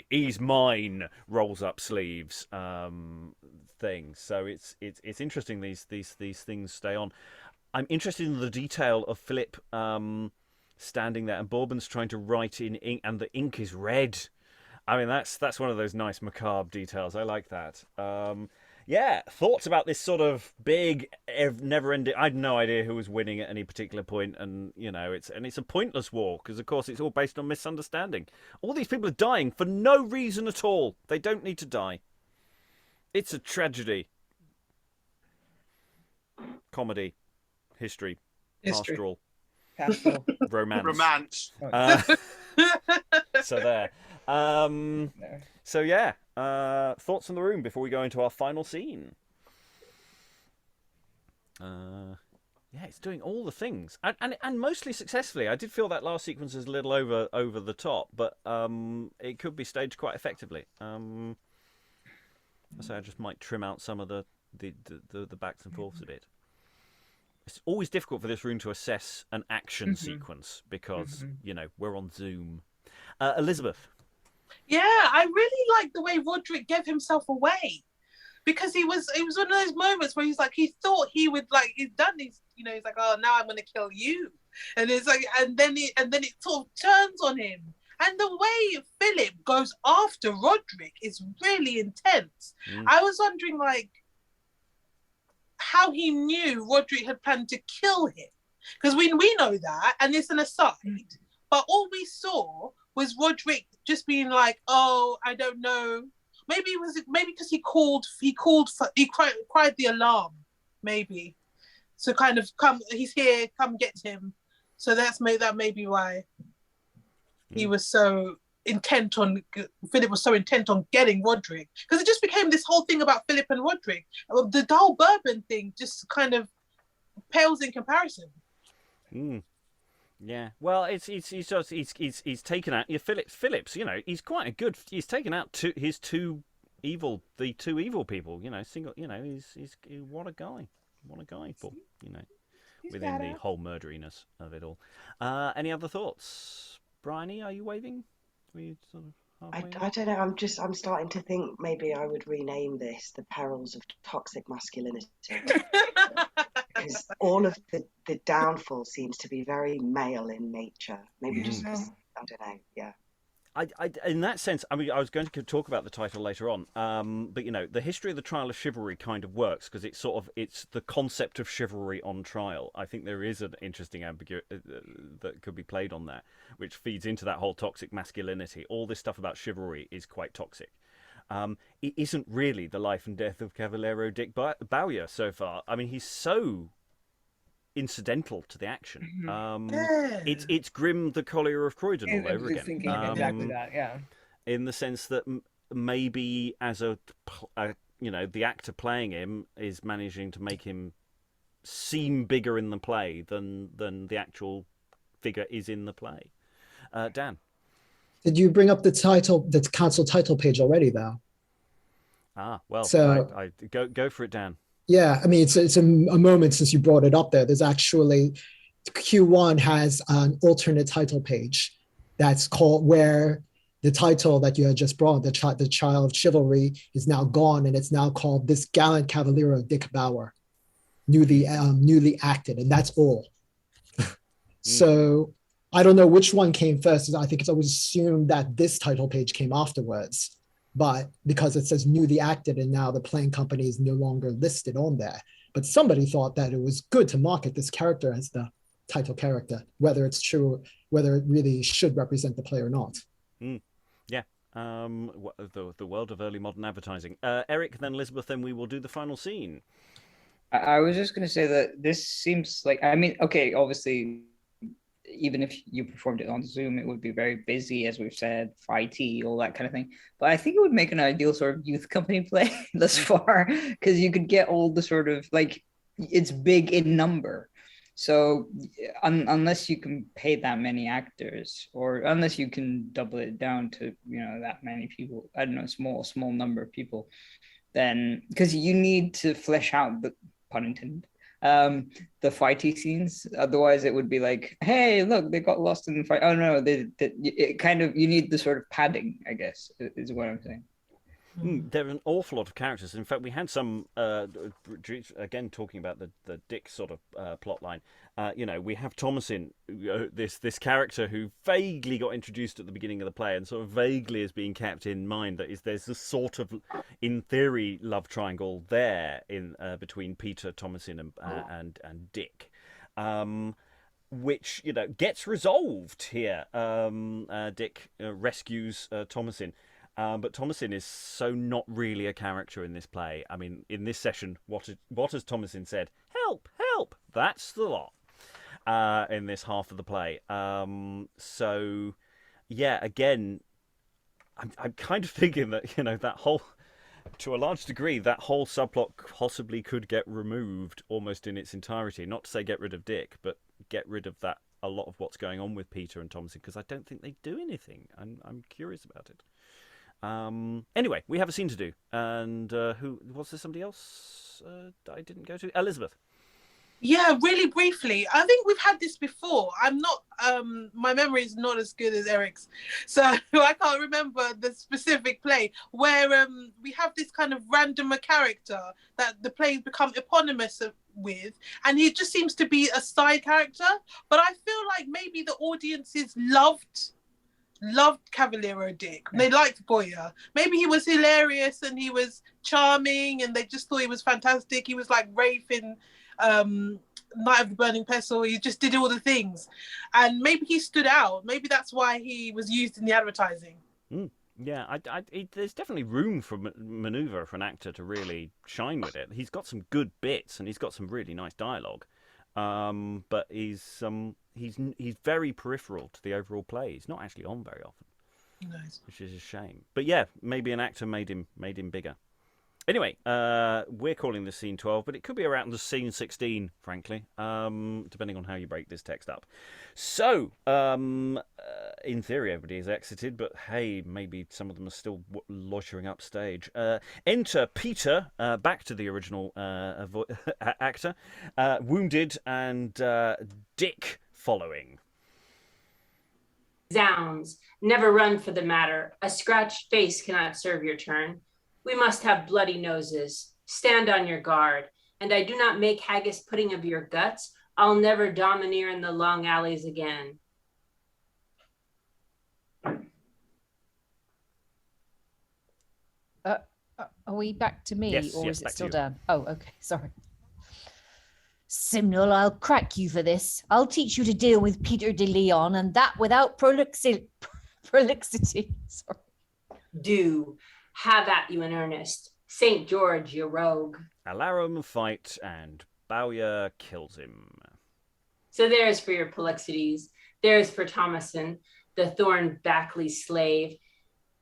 "He's mine," rolls up sleeves thing. So it's interesting these things stay on. I'm interested in the detail of Philip standing there and Bourbon's trying to write in ink and the ink is red. I mean, that's one of those nice macabre details. I like that. Yeah, thoughts about this sort of big, never-ending... I had no idea who was winning at any particular point, and, it's a pointless war, because, of course, it's all based on misunderstanding. All these people are dying for no reason at all. They don't need to die. It's a tragedy. Comedy. History. Pastoral. Romance. So there. So yeah, thoughts in the room before we go into our final scene. Yeah, it's doing all the things and mostly successfully. I did feel that last sequence is a little over the top, but it could be staged quite effectively. So I just might trim out some of the backs and forths a bit. It's always difficult for this room to assess an action sequence because we're on Zoom. Elizabeth. Yeah, I really like the way Roderick gave himself away. Because it was one of those moments where he's like, he thought he would like, he's done these, he's like, oh, now I'm gonna kill you. And it's like, and then it sort of turns on him. And the way Philip goes after Roderick is really intense. I was wondering like how he knew Roderick had planned to kill him. Because we know that, and it's an aside. But all we saw was Roderick just being like, oh, I don't know. Maybe because he cried the alarm, maybe. So kind of he's here, come get him. So that may be why he was so Philip was so intent on getting Roderick. Because it just became this whole thing about Philip and Roderick. The whole Burbon thing just kind of pales in comparison. Yeah, well, he's taken out Phillips. He's quite a good. He's taken out the two evil people. He's what a guy, for within the whole murderiness of it all. Any other thoughts, Briony? Are you waving? Were you sort of I don't know. I'm starting to think maybe I would rename this "The Perils of Toxic Masculinity." Because all of the downfall seems to be very male in nature. Maybe just because, I don't know. Yeah. I in that sense, I mean, I was going to talk about the title later on, but the history of the Trial of Chivalry kind of works because it's the concept of chivalry on trial. I think there is an interesting ambiguity that could be played on that, which feeds into that whole toxic masculinity. All this stuff about chivalry is quite toxic. It isn't really the life and death of Cavaliero Dick Bowyer so far. I mean, he's so incidental to the action. It's Grim the Collier of Croydon all over again. Thinking exactly that, yeah. In the sense that maybe as the actor playing him is managing to make him seem bigger in the play than the actual figure is in the play. Dan. Did you bring up the council title page already, though? Well, so I go for it, Dan. Yeah, I mean, it's a moment since you brought it up there. There's actually, Q1 has an alternate title page that's called, where the title that you had just brought, the Trial of Chivalry, is now gone, and it's now called This Gallant Cavaliero Dick Bowyer, newly acted, and that's all. So I don't know which one came first. I think it's always assumed that this title page came afterwards. But because it says newly acted and now the playing company is no longer listed on there. But somebody thought that it was good to market this character as the title character, whether it's true, whether it really should represent the play or not. Yeah. The world of early modern advertising. Eric, then Elizabeth, then we will do the final scene. I was just going to say that this seems like, I mean, okay, obviously, even if you performed it on Zoom, it would be very busy, as we've said, fighty, all that kind of thing. But I think it would make an ideal sort of youth company play thus far, because you could get all the sort of, like, it's big in number. So unless you can pay that many actors, or unless you can double it down to, that many people, I don't know, small number of people, then, because you need to flesh out the, pun intended, the fighty scenes. Otherwise it would be like, hey, look, they got lost in the fight. Oh no, it kind of, you need the sort of padding, I guess, is what I'm saying. There are an awful lot of characters. In fact, we had some, again, talking about the Dick sort of plot line. We have Thomasin, this character who vaguely got introduced at the beginning of the play and sort of vaguely is being kept in mind. There's this sort of, in theory, love triangle there in between Peter, Thomasin, and Dick. Which, gets resolved here. Dick rescues Thomasin. But Thomasin is so not really a character in this play. I mean, in this session, what has Thomasin said? Help, help! That's the lot in this half of the play. So, yeah, again, I'm kind of thinking that, that whole, to a large degree, that whole subplot possibly could get removed almost in its entirety. Not to say get rid of Dick, but get rid of that, a lot of what's going on with Peter and Thomasin, because I don't think they do anything. I'm curious about it. Anyway, we have a scene to do, and who was there? Somebody else I didn't go to? Elizabeth. Yeah, really briefly. I think we've had this before. I'm not, my memory is not as good as Eric's. So I can't remember the specific play where we have this kind of random character that the plays become eponymous with, and he just seems to be a side character. But I feel like maybe the audiences loved Cavaliero Dick. They liked Bowyer. Maybe he was hilarious and he was charming and they just thought he was fantastic. He was like Rafe in Night of the Burning Pestle. He just did all the things. And maybe he stood out. Maybe that's why he was used in the advertising. Yeah, there's definitely room for manoeuvre for an actor to really shine with it. He's got some good bits and he's got some really nice dialogue. But he's very peripheral to the overall play. He's not actually on very often, Nice. which is a shame. But yeah, maybe an actor made him bigger. Anyway, we're calling this scene 12, but it could be around the scene 16, frankly, depending on how you break this text up. So, in theory, everybody is exited, but hey, maybe some of them are still loitering upstage. Enter Peter, back to the original actor, wounded, and Dick following. Zounds, never run for the matter. A scratched face cannot serve your turn. We must have bloody noses. Stand on your guard. And I do not make haggis pudding of your guts. I'll never domineer in the long alleys again. Are we back to me, Yes, or yes, is it back to still you. Dan? Oh, okay, sorry. Simnel, I'll crack you for this. I'll teach you to deal with Peter de Leon, and that without prolixity. Sorry. Do. Have at you in earnest. St. George, you rogue. Alarum fight, and Bowyer kills him. So there's for your Polyxides. There's for Thomasin, the thorn-backly slave.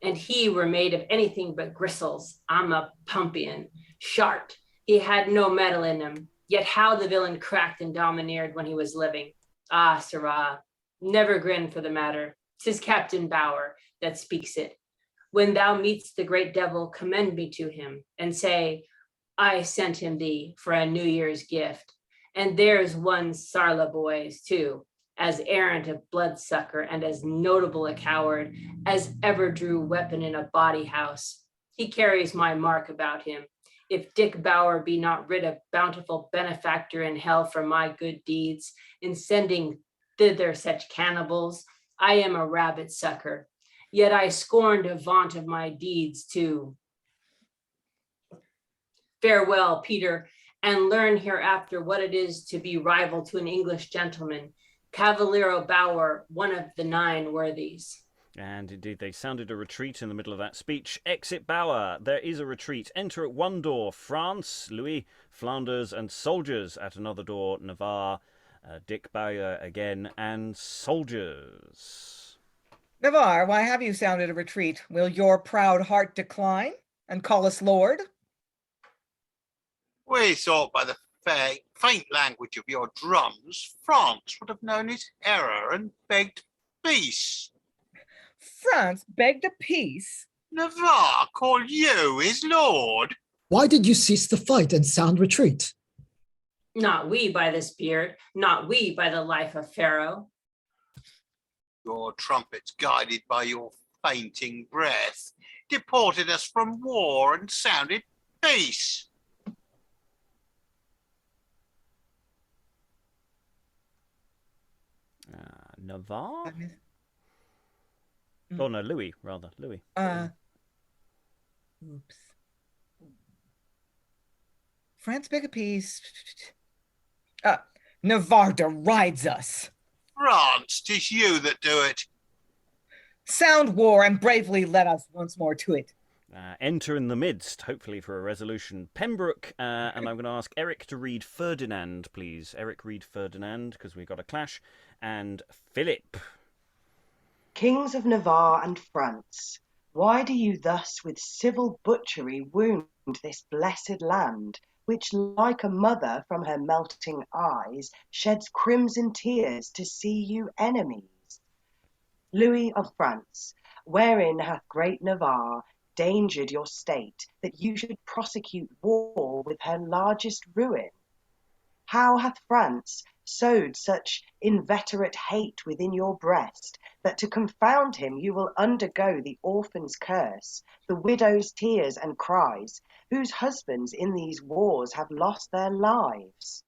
And he were made of anything but gristles. I'm a pumpion. Shart. He had no metal in him. Yet how the villain cracked and domineered when he was living. Ah, sirrah, never grin for the matter. 'Tis Captain Bowyer that speaks it. When thou meet'st the great devil, commend me to him, and say, I sent him thee for a New Year's gift. And there's one Sarla boys, too, as errant a bloodsucker and as notable a coward as ever drew weapon in a body house. He carries my mark about him. If Dick Bowyer be not rid of bountiful benefactor in hell for my good deeds, in sending thither such cannibals, I am a rabbit sucker. Yet I scorn to vaunt of my deeds too. Farewell, Peter, and learn hereafter what it is to be rival to an English gentleman. Cavaliero Bowyer, one of the 9 worthies. And indeed, they sounded a retreat in the middle of that speech. Exit Bowyer. There is a retreat. Enter at one door, France, Lewes, Flanders, and soldiers. At another door, Navar, Dick Bowyer again, and soldiers. Navar, why have you sounded a retreat? Will your proud heart decline and call us lord? We thought by the faint language of your drums, France would have known its error and begged peace. France begged a peace? Navar called you his lord. Why did you cease the fight and sound retreat? Not we by this beard, not we by the life of Pharaoh. Your trumpets, guided by your fainting breath, deported us from war and sounded peace. Navar? Oh no, Lewes, rather. Lewes. Oops. France beg a peace. Navar derides us. France, 'tis you that do it. Sound war and bravely let us once more to it. Enter in the midst, hopefully for a resolution, Pembroke, and I'm going to ask Eric to read Ferdinand, please. Eric, read Ferdinand, because we've got a clash, and Philip. Kings of Navarre and France, why do you thus with civil butchery wound this blessed land, which like a mother from her melting eyes sheds crimson tears to see you enemies? Louis of France, wherein hath great Navarre dangered your state, that you should prosecute war with her largest ruin? How hath France sowed such inveterate hate within your breast, that to confound him you will undergo the orphan's curse, the widow's tears and cries, whose husbands in these wars have lost their lives?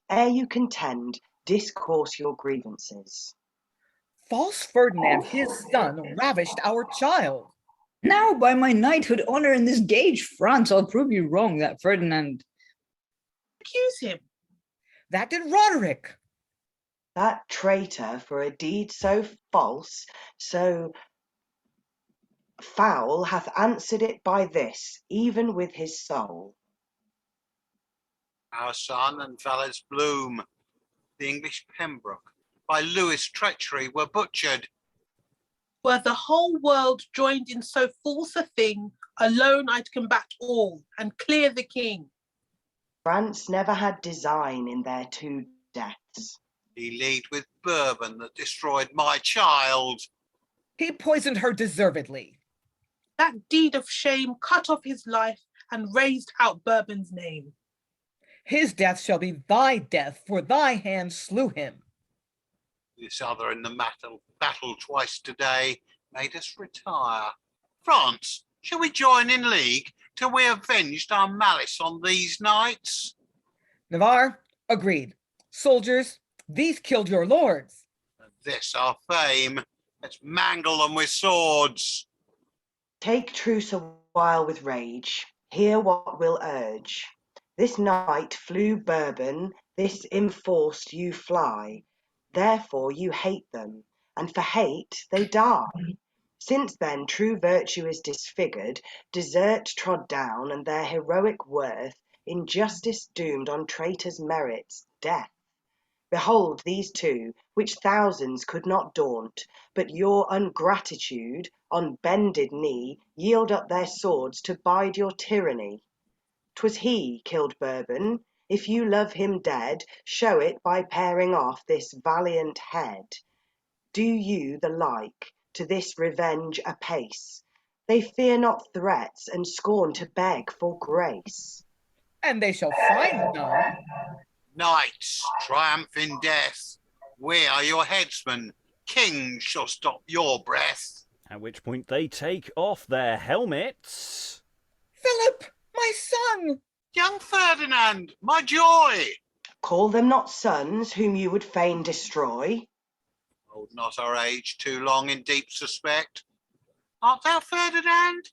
Ere you contend, discourse your grievances. False Ferdinand, his son, ravished our child. Now, by my knighthood honor in this gage, France, I'll prove you wrong, that Ferdinand. Accuse him. That did Roderick. That traitor, for a deed so false, so foul, hath answered it by this, even with his soul. Our son and Valles Bloom, the English Pembroke, by Lewes' treachery were butchered. Were the whole world joined in so false a thing, alone I'd combat all and clear the king. France never had design in their two deaths. He leagued with Burbon that destroyed my child. He poisoned her deservedly. That deed of shame cut off his life and raised out Bourbon's name. His death shall be thy death, for thy hand slew him. This other in the battle twice today made us retire. France, shall we join in league till we avenged our malice on these knights? Navar, agreed. Soldiers, these killed your lords. And this our fame, let's mangle them with swords. Take truce a while with rage, hear what we'll urge. This night flew Bourbon, this enforced you fly. Therefore you hate them, and for hate they die. Since then true virtue is disfigured, desert trod down, and their heroic worth, injustice doomed on traitors' merits, death. Behold these two, which thousands could not daunt, but your ungratitude, on bended knee, yield up their swords to bide your tyranny. 'Twas he killed Bourbon. If you love him dead, show it by paring off this valiant head. Do you the like, to this revenge apace? They fear not threats, and scorn to beg for grace. And they shall find none. Knights, triumph in death. We are your headsmen. Kings shall stop your breath. At which point they take off their helmets. Philip, my son! Young Ferdinand, my joy! Call them not sons whom you would fain destroy. Hold not our age too long in deep suspect. Art thou Ferdinand?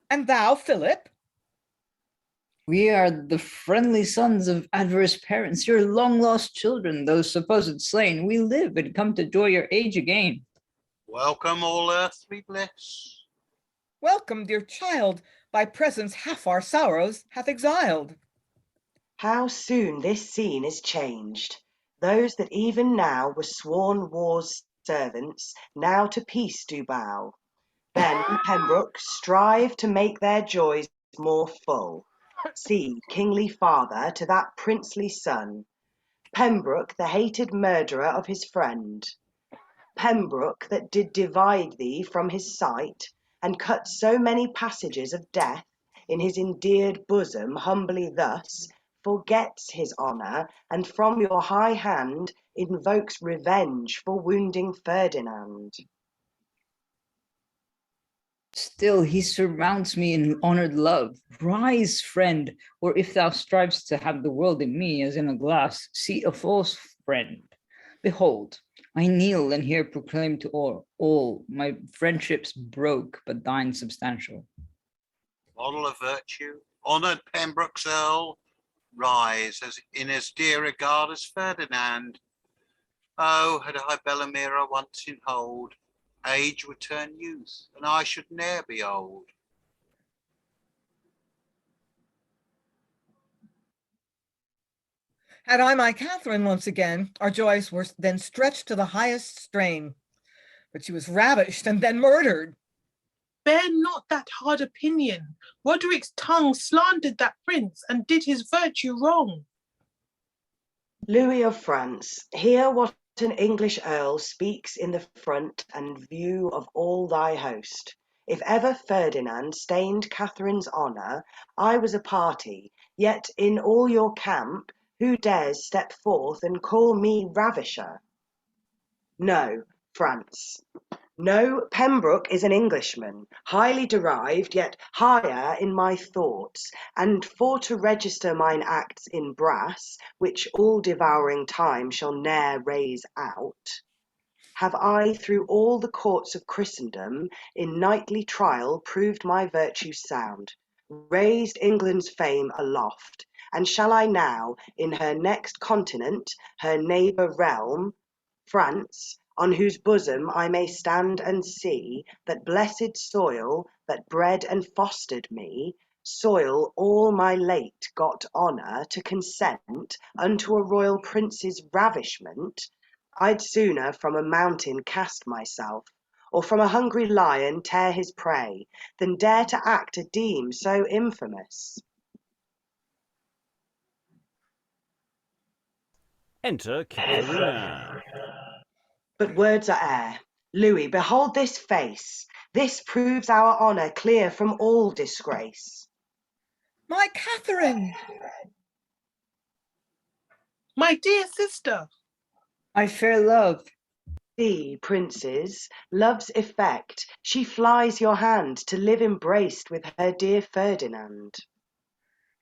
And thou, Philip? We are the friendly sons of adverse parents, your long-lost children, those supposed slain. We live and come to joy your age again. Welcome all earthly bliss. Welcome, dear child, thy presence half our sorrows hath exiled. How soon this scene is changed. Those that even now were sworn war's servants, now to peace do bow. Then Pembroke strive to make their joys more full. See, kingly father to that princely son. Pembroke, the hated murderer of his friend. Pembroke, that did divide thee from his sight, and cut so many passages of death in his endeared bosom, humbly thus forgets his honour, and from your high hand invokes revenge for wounding Ferdinand. Still he surrounds me in honored love. Rise, friend, or if thou strivest to have the world in me as in a glass, see a false friend. Behold, I kneel and here proclaim to all my friendships broke, but thine substantial. Model of virtue, honoured Pembroke's Earl, rise as in as dear regard as Ferdinand. Oh, had I Bellamira once in hold, age would turn youth, and I should ne'er be old. Had I my Catherine once again, our joys were then stretched to the highest strain. But she was ravished and then murdered. Bear not that hard opinion. Roderick's tongue slandered that prince and did his virtue wrong. Louis of France, hear what an English earl speaks in the front and view of all thy host. If ever Ferdinand stained Catherine's honour, I was a party, yet in all your camp Who dares step forth and call me ravisher? No, France. No, Pembroke is an Englishman, highly derived, yet higher in my thoughts, and for to register mine acts in brass, which all-devouring time shall ne'er raise out, have I through all the courts of Christendom in knightly trial proved my virtue sound, raised England's fame aloft, and shall I now, in her next continent, her neighbour realm, France, on whose bosom I may stand and see that blessed soil that bred and fostered me, soil all my late got honour to consent unto a royal prince's ravishment, I'd sooner from a mountain cast myself, or from a hungry lion tear his prey, than dare to act a deem so infamous. Enter Katharina. But words are air. Louis, behold this face. This proves our honour clear from all disgrace. My Catherine! My dear sister! My fair love. See, princes, love's effect. She flies your hand to live embraced with her dear Ferdinand.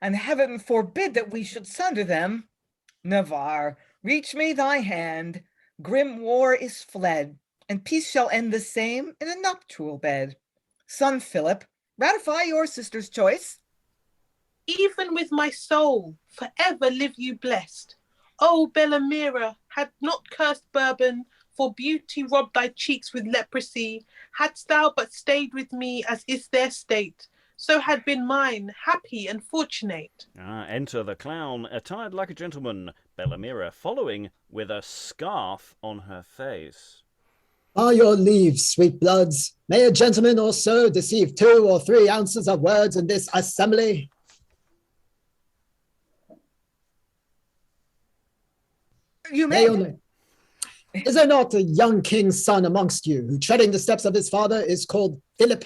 And heaven forbid that we should sunder them. Navar, reach me thy hand. Grim war is fled, and peace shall end the same in a nuptial bed. Son Philip, ratify your sister's choice. Even with my soul, forever live you blessed. O Bellamira, had not cursed Burbon, for beauty robbed thy cheeks with leprosy, hadst thou but stayed with me as is their state, so had been mine, happy and fortunate. Enter the clown, attired like a gentleman, Bellamira following with a scarf on her face. By your leave, sweet bloods, may a gentleman or so deceive 2 or 3 ounces of words in this assembly? You may. Is there not a young king's son amongst you who, treading the steps of his father, is called Philip?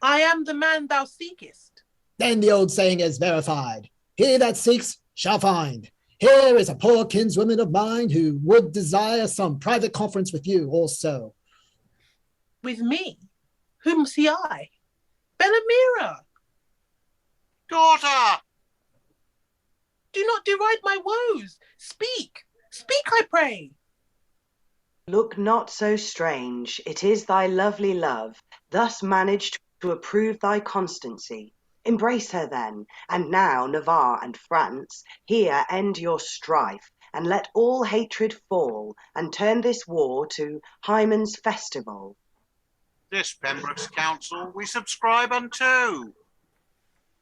I am the man thou seekest. Then the old saying is verified. He that seeks shall find. Here is a poor kinswoman of mine who would desire some private conference with you also. With me? Whom see I? Bellamira! Daughter! Do not deride my woes. Speak, speak, I pray. Look not so strange, it is thy lovely love, thus managed to approve thy constancy. Embrace her then, and now Navar and France, here end your strife, and let all hatred fall, and turn this war to Hymen's festival. This Pembroke's counsel we subscribe unto.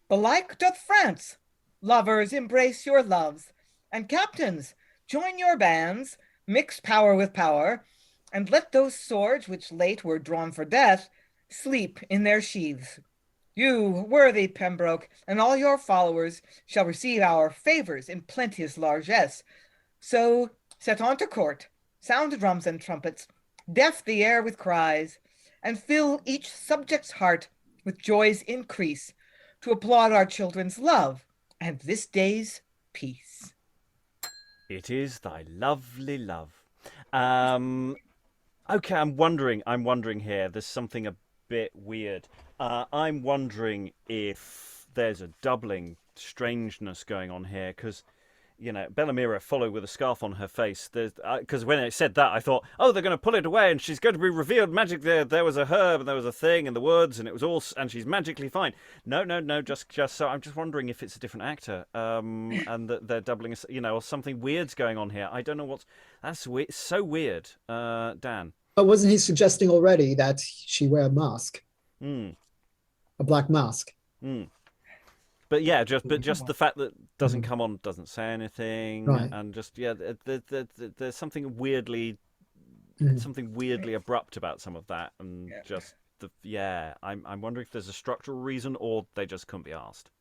Belike doth France. Lovers, embrace your loves, and captains, join your bands, mix power with power, and let those swords which late were drawn for death sleep in their sheaths. You, worthy Pembroke, and all your followers shall receive our favours in plenteous largesse. So set on to court, sound drums and trumpets, deaf the air with cries, and fill each subject's heart with joy's increase, to applaud our children's love and this day's peace. It is thy lovely love. Okay, I'm wondering here, there's something a bit weird. I'm wondering if there's a doubling strangeness going on here, because, you know, Bellamira followed with a scarf on her face. Because when it said that, I thought, oh, they're going to pull it away, and she's going to be revealed magic. There was a herb, and there was a thing in the woods, and it was all, and she's magically fine. No, just so I'm just wondering if it's a different actor, and that they're doubling, you know, or something weird's going on here. I don't know that's weird. So weird, Dan. But wasn't he suggesting already that she wear a mask? A black mask. But yeah, just the fact that doesn't come on, doesn't say anything, right. And just there's something weirdly abrupt about some of that, and I'm wondering if there's a structural reason or they just couldn't be asked.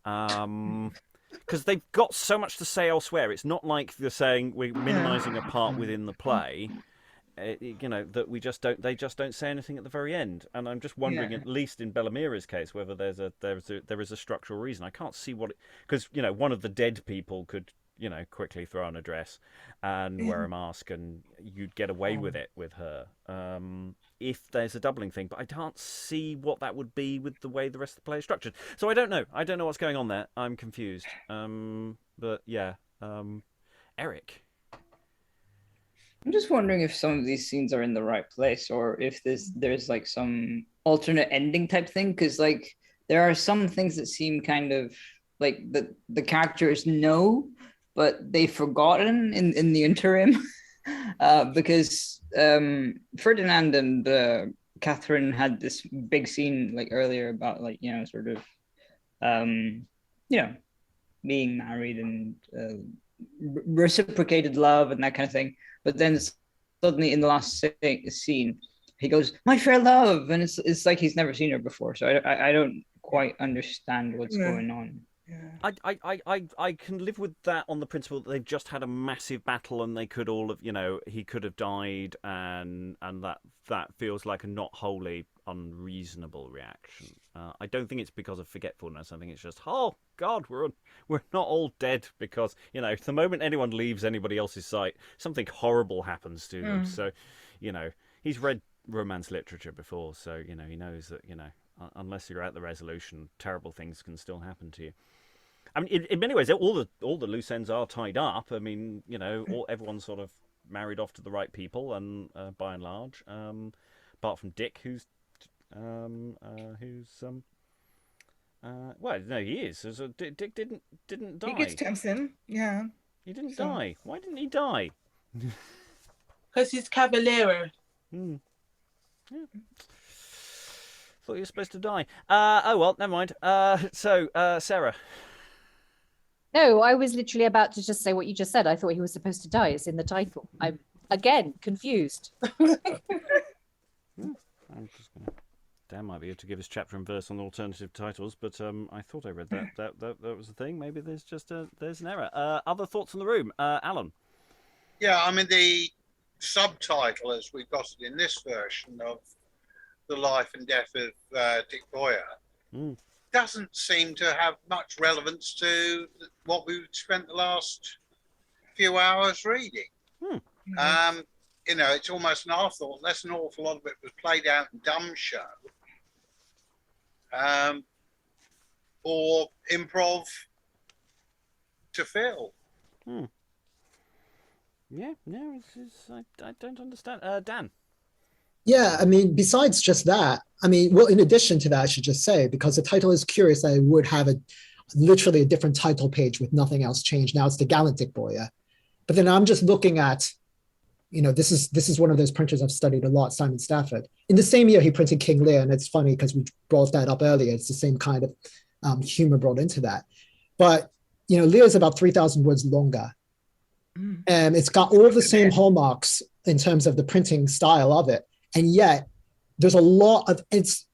Because they've got so much to say elsewhere. It's not like they're saying we're minimising a part within the play. You know, that they just don't say anything at the very end, and I'm just wondering, at least in Bellamira's case, whether there is a structural reason. I can't see what because you know, one of the dead people could quickly throw on a dress and wear a mask, and you'd get away with it with her. If there's a doubling thing, but I can't see what that would be with the way the rest of the play is structured. So I don't know. I don't know what's going on there. I'm confused. But yeah, Eric. I'm just wondering if some of these scenes are in the right place, or if there's like some alternate ending type thing, because like there are some things that seem kind of like the characters know, but they've forgotten in the interim. Because Ferdinand and Catherine had this big scene like earlier about like sort of being married and reciprocated love and that kind of thing. But then suddenly in the last scene, he goes, "My fair love," and it's like he's never seen her before. So I don't quite understand what's going on. Yeah. I can live with that on the principle that they've just had a massive battle and they could all have, he could have died, and that feels like a not wholly unreasonable reaction. I don't think it's because of forgetfulness. I think it's just, oh God, we're not all dead, because the moment anyone leaves anybody else's sight, something horrible happens to them. So, he's read romance literature before, so he knows that unless you're at the resolution, terrible things can still happen to you. I mean, in many ways, all the loose ends are tied up. I mean, everyone's sort of married off to the right people, and by and large, apart from Dick, who's well, no, he is. So Dick didn't die. He gets Thomasin, yeah. He didn't die. Why didn't he die? Because he's Cavaliero. Yeah. Thought you were supposed to die. Oh well, never mind. So Sarah. No, I was literally about to just say what you just said. I thought he was supposed to die. It's in the title. I'm again confused. I'm just gonna. Dan might be able to give us chapter and verse on alternative titles, but I thought I read that was the thing. Maybe there's just there's an error. Other thoughts in the room, Alan? Yeah, I mean the subtitle, as we got it in this version of The Life and Death of Dick Bowyer, doesn't seem to have much relevance to what we've spent the last few hours reading. It's almost an afterthought, unless an awful lot of it was played out in dumb show or improv to fill. Yeah, no, I don't understand. Dan? Yeah, I mean, besides just that, well, in addition to that, I should just say, because the title is curious, I would have literally a different title page with nothing else changed. Now it's The Gallant Dick Bowyer. But then I'm just looking at, this is one of those printers I've studied a lot, Simon Stafford. In the same year, he printed King Lear, and it's funny because we brought that up earlier. It's the same kind of humor brought into that. But, Lear is about 3,000 words longer. And it's got all the same hallmarks in terms of the printing style of it. And yet there's a lot of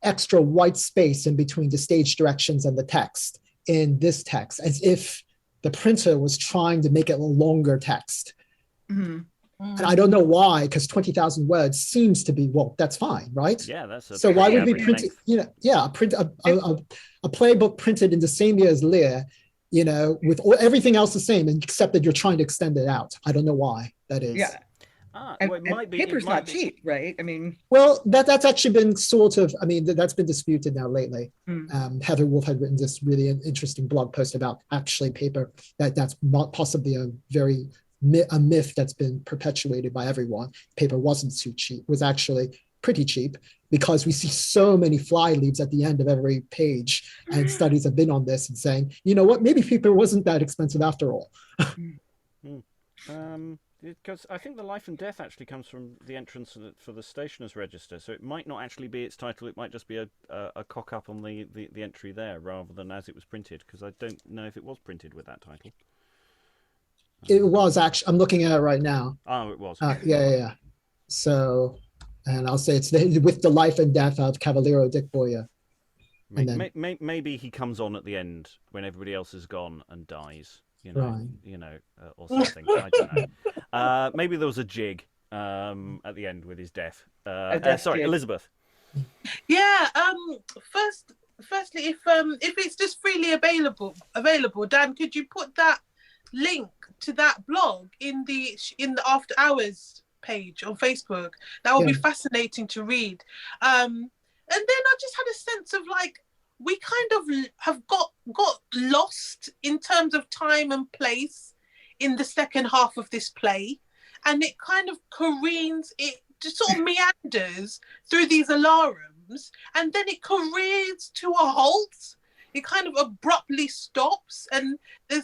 extra white space in between the stage directions and the text in this text, as if the printer was trying to make it a longer text. And I don't know why, because 20,000 words seems to be, well, that's fine, right? Yeah, that's so why would we print it? A playbook printed in the same year as Lear, with everything else the same, except that you're trying to extend it out. I don't know why that is. Yeah. Well, it might be. Paper's not cheap, right? I mean, well, that's actually been sort of. That's been disputed now lately. Heather Wolf had written this really interesting blog post about actually paper that's possibly a myth that's been perpetuated by everyone. Paper wasn't too cheap; was actually pretty cheap, because we see so many fly leaves at the end of every page, and studies have been on this and saying, you know what, maybe paper wasn't that expensive after all. Because I think The Life and Death actually comes from the entrance for the Stationer's Register, so it might not actually be its title. It might just be a cock-up on the entry there, rather than as it was printed, because I don't know if it was printed with that title. It was actually. I'm looking at it right now. Oh, it was. Yeah. So, and I'll say it's with The Life and Death of Cavaliero Dick Bowyer. Maybe he comes on at the end when everybody else is gone and dies. Or something. I don't know. Maybe there was a jig at the end with his death. Sorry, Elizabeth. Yeah. Firstly, if it's just freely available, Dan, could you put that link to that blog in the After Hours page on Facebook. That will be fascinating to read. And then I just had a sense of like, we kind of have got lost in terms of time and place in the second half of this play, and it kind of careens, it just sort of meanders through these alarums, and then it careers to a halt. It kind of abruptly stops, and the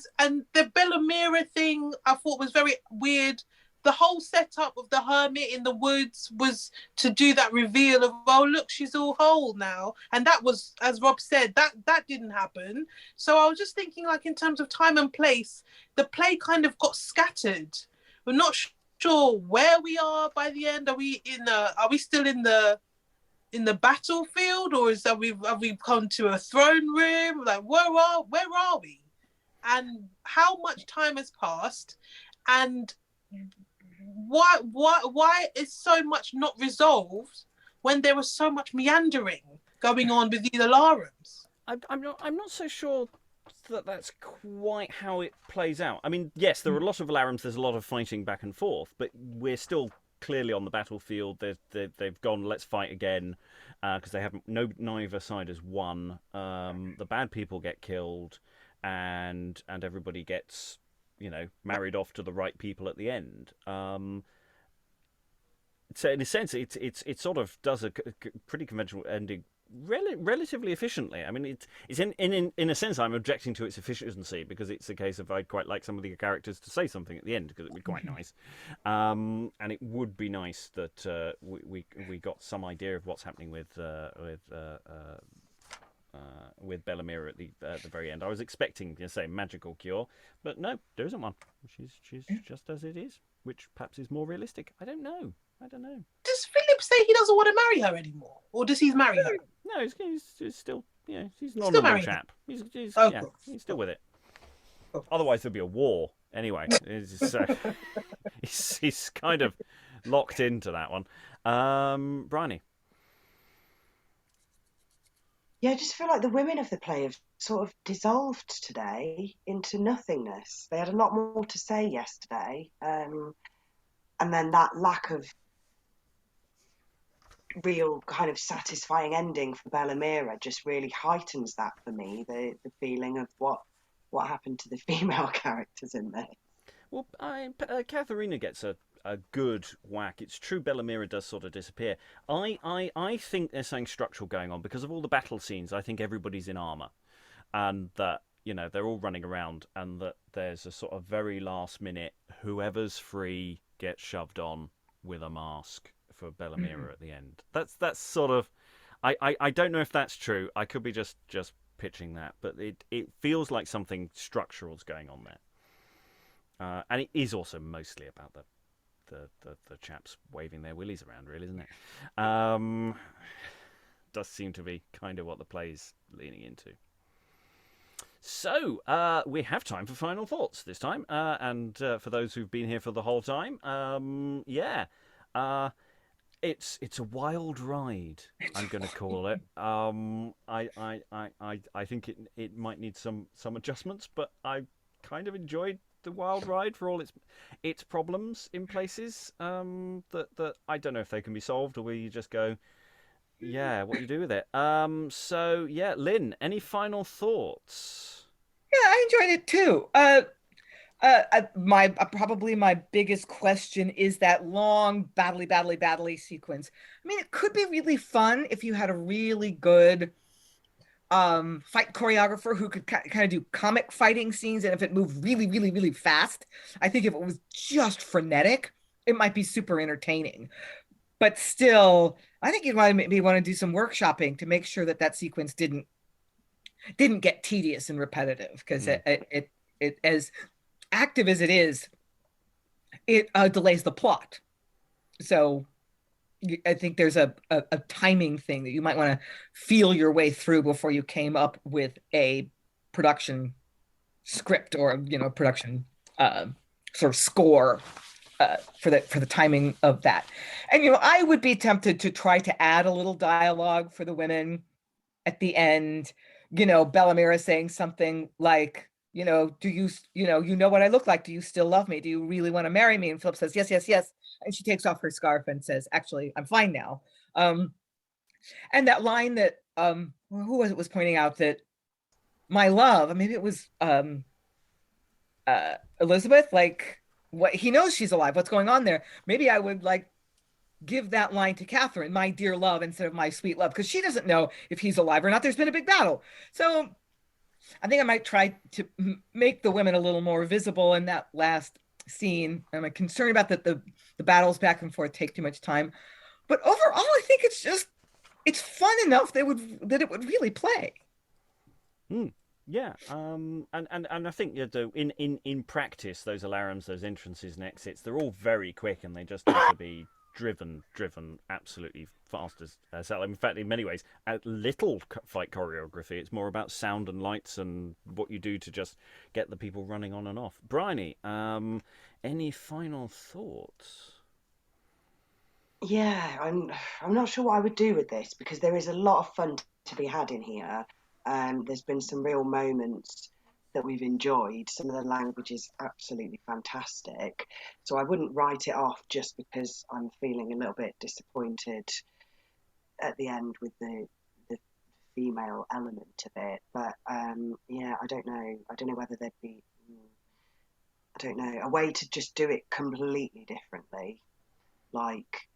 Bellamira thing I thought was very weird. The whole setup of the hermit in the woods was to do that reveal of, oh, look, she's all whole now. And that was, as Rob said, that didn't happen. So I was just thinking, like, in terms of time and place, the play kind of got scattered. We're not sure where we are by the end. Are we still in the battlefield, or have we come to a throne room? Like, where are we? And how much time has passed? And why is so much not resolved when there was so much meandering going on with these alarums? I'm not so sure that that's quite how it plays out. I mean, yes, there are a lot of alarums. There's a lot of fighting back and forth, but we're still clearly on the battlefield. They've gone, let's fight again, because they haven't. Neither side has won. The bad people get killed, and everybody gets, married off to the right people at the end. So in a sense, it sort of does a pretty conventional ending relatively efficiently. I mean, it's in a sense, I'm objecting to its efficiency, because it's a case of I'd quite like some of the characters to say something at the end, because it'd be quite nice. And it would be nice that we got some idea of what's happening with Bellamira at the very end. I was expecting to say magical cure, but no, there isn't one. She's just as it is, which perhaps is more realistic. I don't know. Does Philip say he doesn't want to marry her anymore, or does he marry her? No, he's still, he's not a normal chap. He's still with it. Oh. Otherwise, there'd be a war. Anyway, he's kind of locked into that one. Briony. Yeah, I just feel like the women of the play have sort of dissolved today into nothingness. They had a lot more to say yesterday. And then that lack of real kind of satisfying ending for Bellamira just really heightens that for me, the feeling of what happened to the female characters in there. Well, Katharina gets a good whack. It's true, Bellamira does sort of disappear. I think there's something structural going on because of all the battle scenes. I think everybody's in armour, and that they're all running around, and that there's a sort of very last minute, whoever's free gets shoved on with a mask for Bellamira at the end. That's sort of, I don't know if that's true. I could be just pitching that, but it feels like something structural's going on there, and it is also mostly about the chaps waving their willies around, really, isn't it? Does seem to be kind of what the play's leaning into. So, we have time for final thoughts this time, and for those who've been here for the whole time, it's a wild ride. I'm going to call it. I think it might need some adjustments, but I kind of enjoyed the wild ride for all its problems in places. That I don't know if they can be solved, or will you just go, yeah, what do you do with it? So yeah, Lynn, any final thoughts? Yeah, I enjoyed it too. Probably my biggest question is that long battly sequence. I mean, it could be really fun if you had a really good fight choreographer who could kind of do comic fighting scenes, and if it moved really fast. I think if it was just frenetic, it might be super entertaining. But still, I think you'd maybe want to do some workshopping to make sure that sequence didn't get tedious and repetitive, because it as active as it is, it delays the plot. So I think there's a timing thing that you might want to feel your way through before you came up with a production script or production sort of score for the timing of that. And I would be tempted to try to add a little dialogue for the women at the end. Bellamira saying something like, do you know what I look like? Do you still love me? Do you really want to marry me? And Philip says, yes, yes, yes. And she takes off her scarf and says, actually, I'm fine now. And that line that, who was pointing out that my love, maybe it was Elizabeth, like, what he knows she's alive. What's going on there? Maybe I would like give that line to Catherine, my dear love, instead of my sweet love, because she doesn't know if he's alive or not. There's been a big battle. So I think I might try to make the women a little more visible in that last scene. I'm concerned about that the battles back and forth take too much time. But overall, I think it's fun enough that it would really play. Yeah, and I think in practice, those alarums, those entrances and exits, they're all very quick, and they just need to be driven absolutely fast as hell. In fact, in many ways, little fight choreography. It's more about sound and lights and what you do to just get the people running on and off. Briony, any final thoughts? Yeah, I'm not sure what I would do with this, because there is a lot of fun to be had in here. There's been some real moments that we've enjoyed. Some of the language is absolutely fantastic. So I wouldn't write it off just because I'm feeling a little bit disappointed at the end with the female element of it. But yeah, I don't know. I don't know whether there'd be, I don't know, a way to just do it completely differently. Like,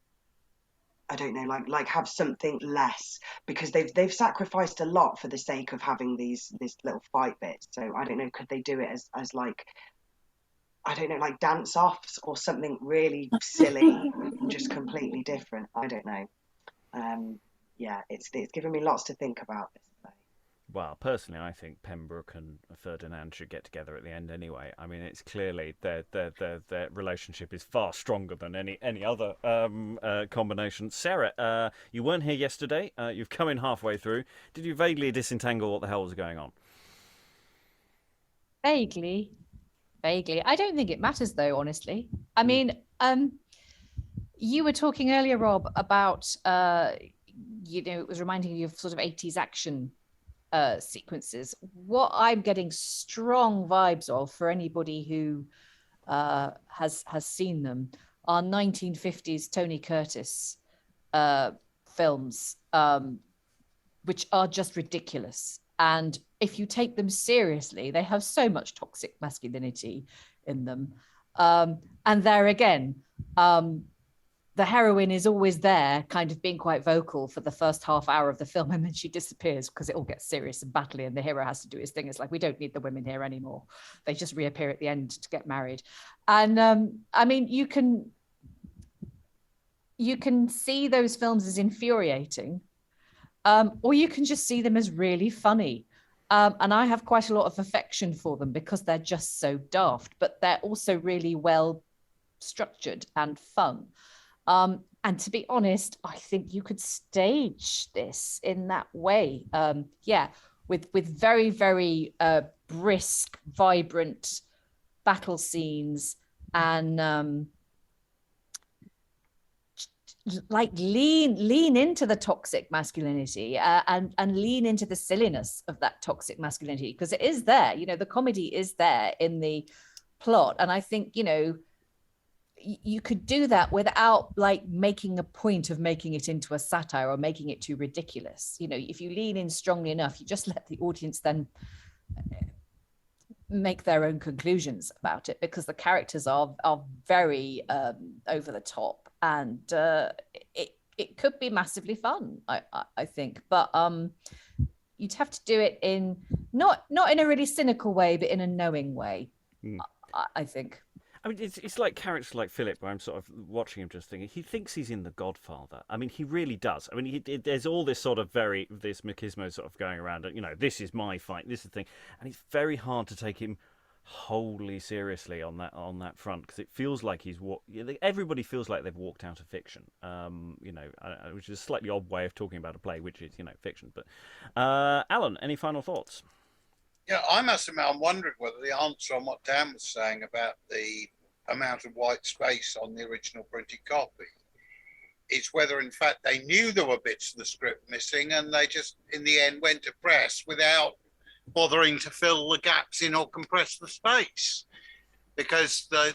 I don't know, like have something less, because they've sacrificed a lot for the sake of having these little fight bits. So I don't know, could they do it as like, I don't know, like dance offs or something really silly, just completely different. I don't know. Yeah, it's given me lots to think about this play. Well, personally, I think Pembroke and Ferdinand should get together at the end anyway. I mean, it's clearly their relationship is far stronger than any other combination. Sarah, you weren't here yesterday. You've come in halfway through. Did you vaguely disentangle what the hell was going on? Vaguely. I don't think it matters, though, honestly. I mean, you were talking earlier, Rob, about, it was reminding you of sort of 80s action sequences. What I'm getting strong vibes of, for anybody who has seen them, are 1950s Tony Curtis films, which are just ridiculous. And if you take them seriously, they have so much toxic masculinity in them. And there again, the heroine is always there, kind of being quite vocal for the first half hour of the film, and then she disappears because it all gets serious and battly, and the hero has to do his thing. It's like, we don't need the women here anymore. They just reappear at the end to get married. And I mean, you can see those films as infuriating, or you can just see them as really funny. And I have quite a lot of affection for them because they're just so daft, but they're also really well structured and fun. And to be honest, I think you could stage this in that way. With very, very brisk, vibrant battle scenes, and like lean into the toxic masculinity, and lean into the silliness of that toxic masculinity, because it is there. The comedy is there in the plot, and I think you could do that without like making a point of making it into a satire or making it too ridiculous. If you lean in strongly enough, you just let the audience then make their own conclusions about it, because the characters are very over the top, and it could be massively fun, I think. But you'd have to do it in not in a really cynical way, but in a knowing way. I think. I mean, it's like characters like Philip, where I'm sort of watching him just thinking, he thinks he's in The Godfather. I mean, he really does. I mean, there's all this sort of this machismo sort of going around, this is my fight, this is the thing. And it's very hard to take him wholly seriously on that front, because it feels like everybody feels like they've walked out of fiction, which is a slightly odd way of talking about a play, which is, fiction. But Alan, any final thoughts? Yeah, I must admit, I'm wondering whether the answer on what Dan was saying about the amount of white space on the original printed copy is whether, in fact, they knew there were bits of the script missing, and they just, in the end, went to press without bothering to fill the gaps in or compress the space, because the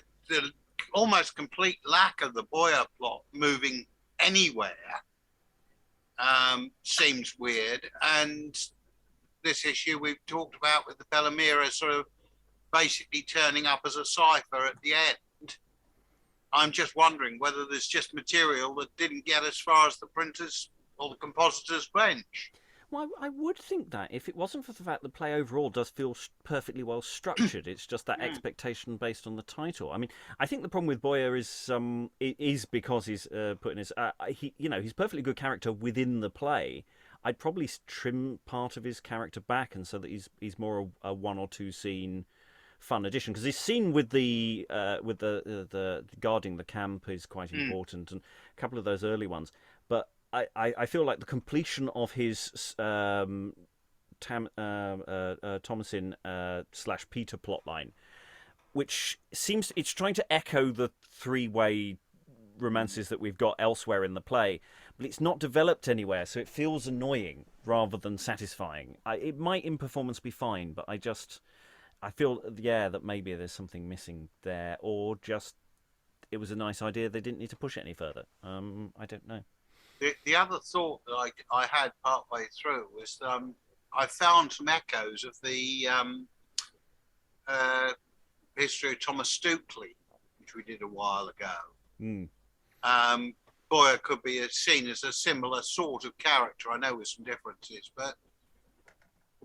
almost complete lack of the Bowyer plot moving anywhere seems weird. And this issue we've talked about with the Bellamira sort of basically turning up as a cipher at the end. I'm just wondering whether there's just material that didn't get as far as the printers or the compositor's bench. Well, I would think that if it wasn't for the fact the play overall does feel perfectly well structured, it's just that expectation based on the title. I mean, I think the problem with Bowyer is because he's putting his he's perfectly good character within the play. I'd probably trim part of his character back, and so that he's more a one or two scene fun addition, because his scene with the guarding the camp is quite important, and a couple of those early ones. But I feel like the completion of his Thomasin / Peter plotline, which seems it's trying to echo the three-way romances that we've got elsewhere in the play, but it's not developed anywhere, so it feels annoying rather than satisfying. It might in performance be fine, but I feel that maybe there's something missing there, or just it was a nice idea, they didn't need to push it any further. I don't know. The other thought that I had partway through was I found some echoes of the history of Thomas Stukely, which we did a while ago. Bowyer could be seen as a similar sort of character. I know with some differences, but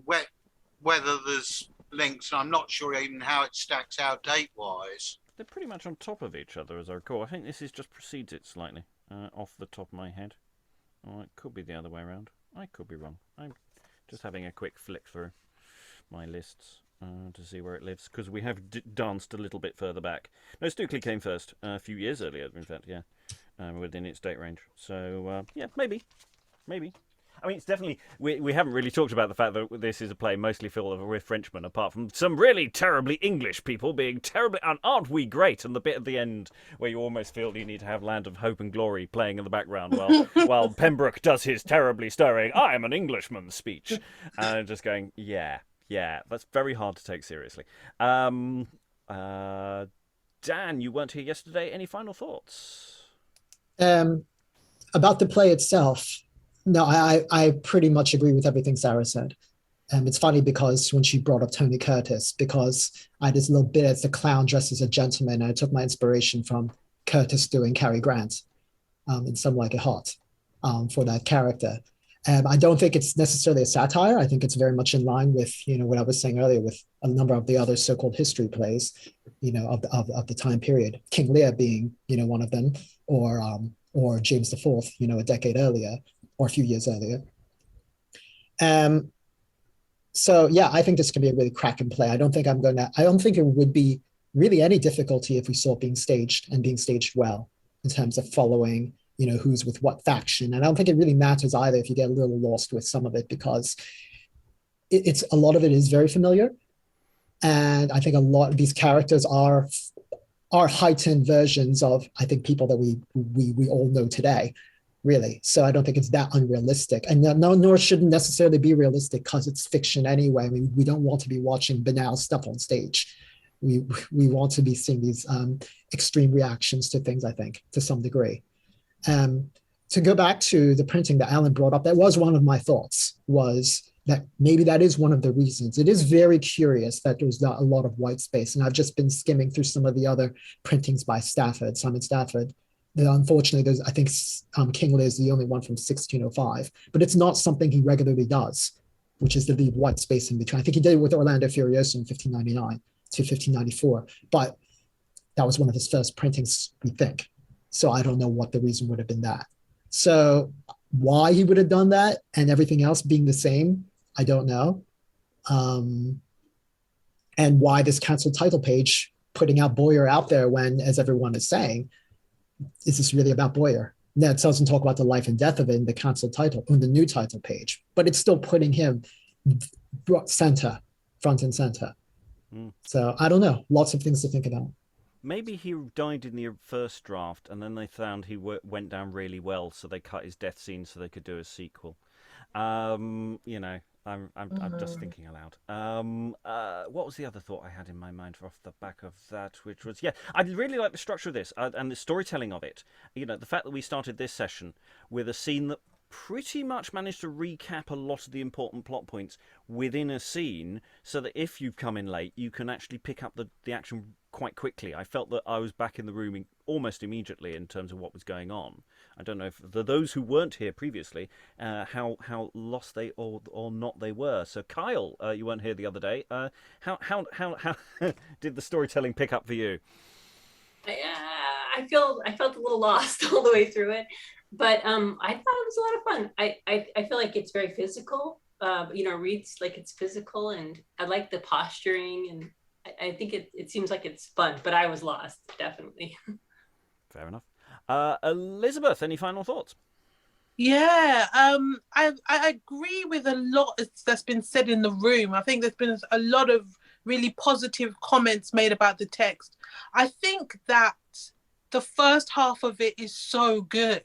whether there's links, I'm not sure even how it stacks out date-wise. They're pretty much on top of each other, as I recall. I think this just precedes it slightly, off the top of my head. Or it could be the other way around. I could be wrong. I'm just having a quick flick through my lists to see where it lives, because we have danced a little bit further back. No, Stukely came first, a few years earlier, in fact, within its date range. So, maybe. I mean, it's definitely... We haven't really talked about the fact that this is a play mostly filled with Frenchmen, apart from some really terribly English people being terribly... And aren't we great? And the bit at the end where you almost feel you need to have Land of Hope and Glory playing in the background while Pembroke does his terribly stirring, I am an Englishman speech. And just going, yeah, that's very hard to take seriously. Dan, you weren't here yesterday. Any final thoughts? About the play itself... No, I pretty much agree with everything Sarah said. It's funny because when she brought up Tony Curtis, because I had this little bit as the clown dressed as a gentleman, and I took my inspiration from Curtis doing Cary Grant in Some Like It Hot for that character. I don't think it's necessarily a satire. I think it's very much in line with, what I was saying earlier with a number of the other so-called history plays, of the time period. King Lear being, one of them, or James IV, a decade earlier, or a few years earlier. So yeah, I think this can be a really cracking play. I don't think it would be really any difficulty if we saw it being staged and being staged well in terms of following, who's with what faction. And I don't think it really matters either if you get a little lost with some of it, because it's a lot of it is very familiar. And I think a lot of these characters are heightened versions of, I think, people that we all know today. Really. So I don't think it's that unrealistic. And nor should it necessarily be realistic, because it's fiction anyway. I mean, we don't want to be watching banal stuff on stage. We want to be seeing these extreme reactions to things, I think, to some degree. To go back to the printing that Alan brought up, that was one of my thoughts, was that maybe that is one of the reasons. It is very curious that there's not a lot of white space. And I've just been skimming through some of the other printings by Simon Stafford. Unfortunately, I think King Lear is the only one from 1605, but it's not something he regularly does, which is to leave white space in between. I think he did it with Orlando Furioso in 1599 to 1594, but that was one of his first printings, we think. So I don't know what the reason would have been that. So why he would have done that and everything else being the same, I don't know. And why this canceled title page putting out Bowyer out there when, as everyone is saying, is this really about Bowyer? Now, it doesn't talk about the life and death of it in the canceled title, on the new title page, but it's still putting him front and center. So I don't know. Lots of things to think about. Maybe he died in the first draft, and then they found he went down really well, so they cut his death scene so they could do a sequel. I'm just thinking aloud. What was the other thought I had in my mind off the back of that? Which was, yeah, I really like the structure of this and the storytelling of it. You know, the fact that we started this session with a scene that pretty much managed to recap a lot of the important plot points within a scene, so that if you've come in late, you can actually pick up the action quite quickly. I felt that I was back in the room almost immediately in terms of what was going on. I don't know if those who weren't here previously, how lost they or not they were. So Kyle, you weren't here the other day. How did the storytelling pick up for you? I felt a little lost all the way through it, but I thought it was a lot of fun. I feel like it's very physical. Reads like it's physical, and I like the posturing, and I think it seems like it's fun. But I was lost, definitely. Fair enough. Elizabeth, any final thoughts? Yeah, I agree with a lot that's been said in the room. I think there's been a lot of really positive comments made about the text. I think that the first half of it is so good,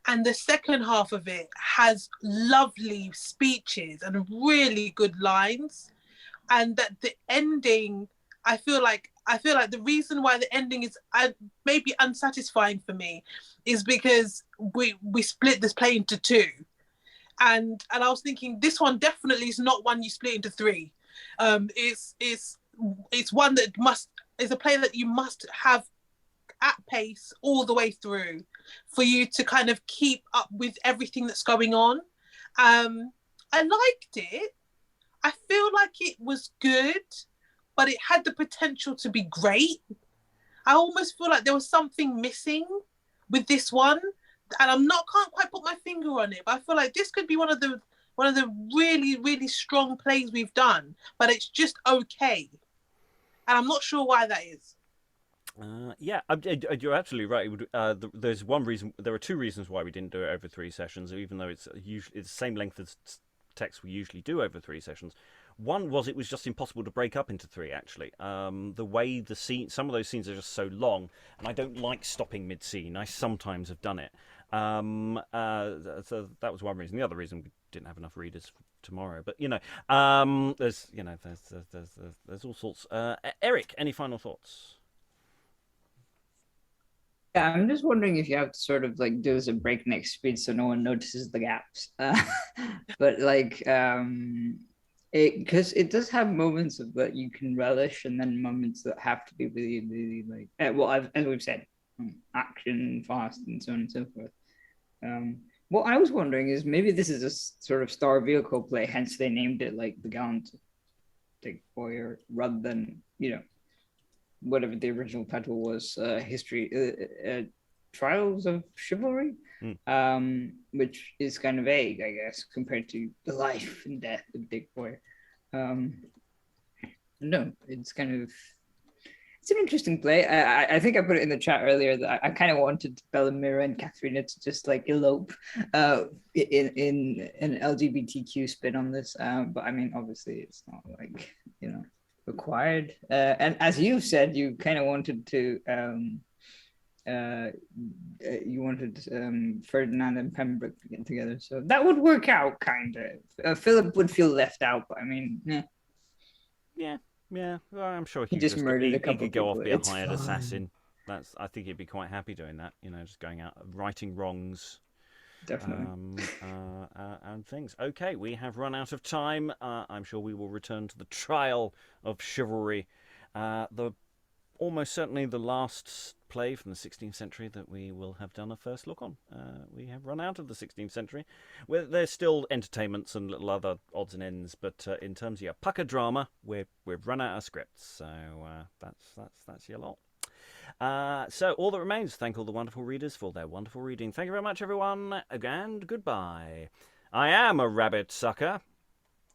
and the second half of it has lovely speeches and really good lines, and that the ending, I feel like the reason why the ending is maybe unsatisfying for me is because we split this play into two, and I was thinking this one definitely is not one you split into three. It's one that is a play that you must have at pace all the way through for you to kind of keep up with everything that's going on. I liked it. I feel like it was good, but it had the potential to be great. I almost feel like there was something missing with this one, and can't quite put my finger on it, but I feel like this could be one of the really, really strong plays we've done, but it's just okay. And I'm not sure why that is. Yeah, you're absolutely right. There's one reason. There are two reasons why we didn't do it over 3 sessions, even though it's the same length as text we usually do over 3 sessions. One was it was just impossible to break up into 3. Actually, the way some of those scenes are just so long, and I don't like stopping mid-scene. I sometimes have done it. So that was one reason. The other reason we didn't have enough readers tomorrow. But there's all sorts. Eric, any final thoughts? Yeah, I'm just wondering if you have to sort of like do as a breakneck speed so no one notices the gaps. But like, because it does have moments of that you can relish, and then moments that have to be really, really like, as we've said, action, fast, and so on and so forth. What I was wondering is maybe this is a sort of star vehicle play, hence they named it like the Gallant Dick Bowyer rather than whatever the original title was, Trials of Chivalry, which is kind of vague, I guess, compared to the life and death of Dick Bowyer. No, it's an interesting play. I think I put it in the chat earlier that I kind of wanted Bellamira and Katharina to just like elope in an LGBTQ spin on this. But I mean, obviously it's not like, required. And as you said, you kind of wanted to Ferdinand and Pembroke to get together, so that would work out kind of. Philip would feel left out, but I mean, yeah. Well, I'm sure he just murdered a couple. He could go off, be a It's hired fine. assassin. I think he'd be quite happy doing that. Just going out righting wrongs. Definitely. And things. Okay, we have run out of time. I'm sure we will return to the Trial of Chivalry, almost certainly the last play from the 16th century that we will have done a first look on. We have run out of the 16th century. There's still entertainments and little other odds and ends, but in terms of your pucker drama, we've run out of scripts. So that's your lot. So all that remains, thank all the wonderful readers for their wonderful reading. Thank you very much, everyone, and goodbye. I am a rabbit sucker.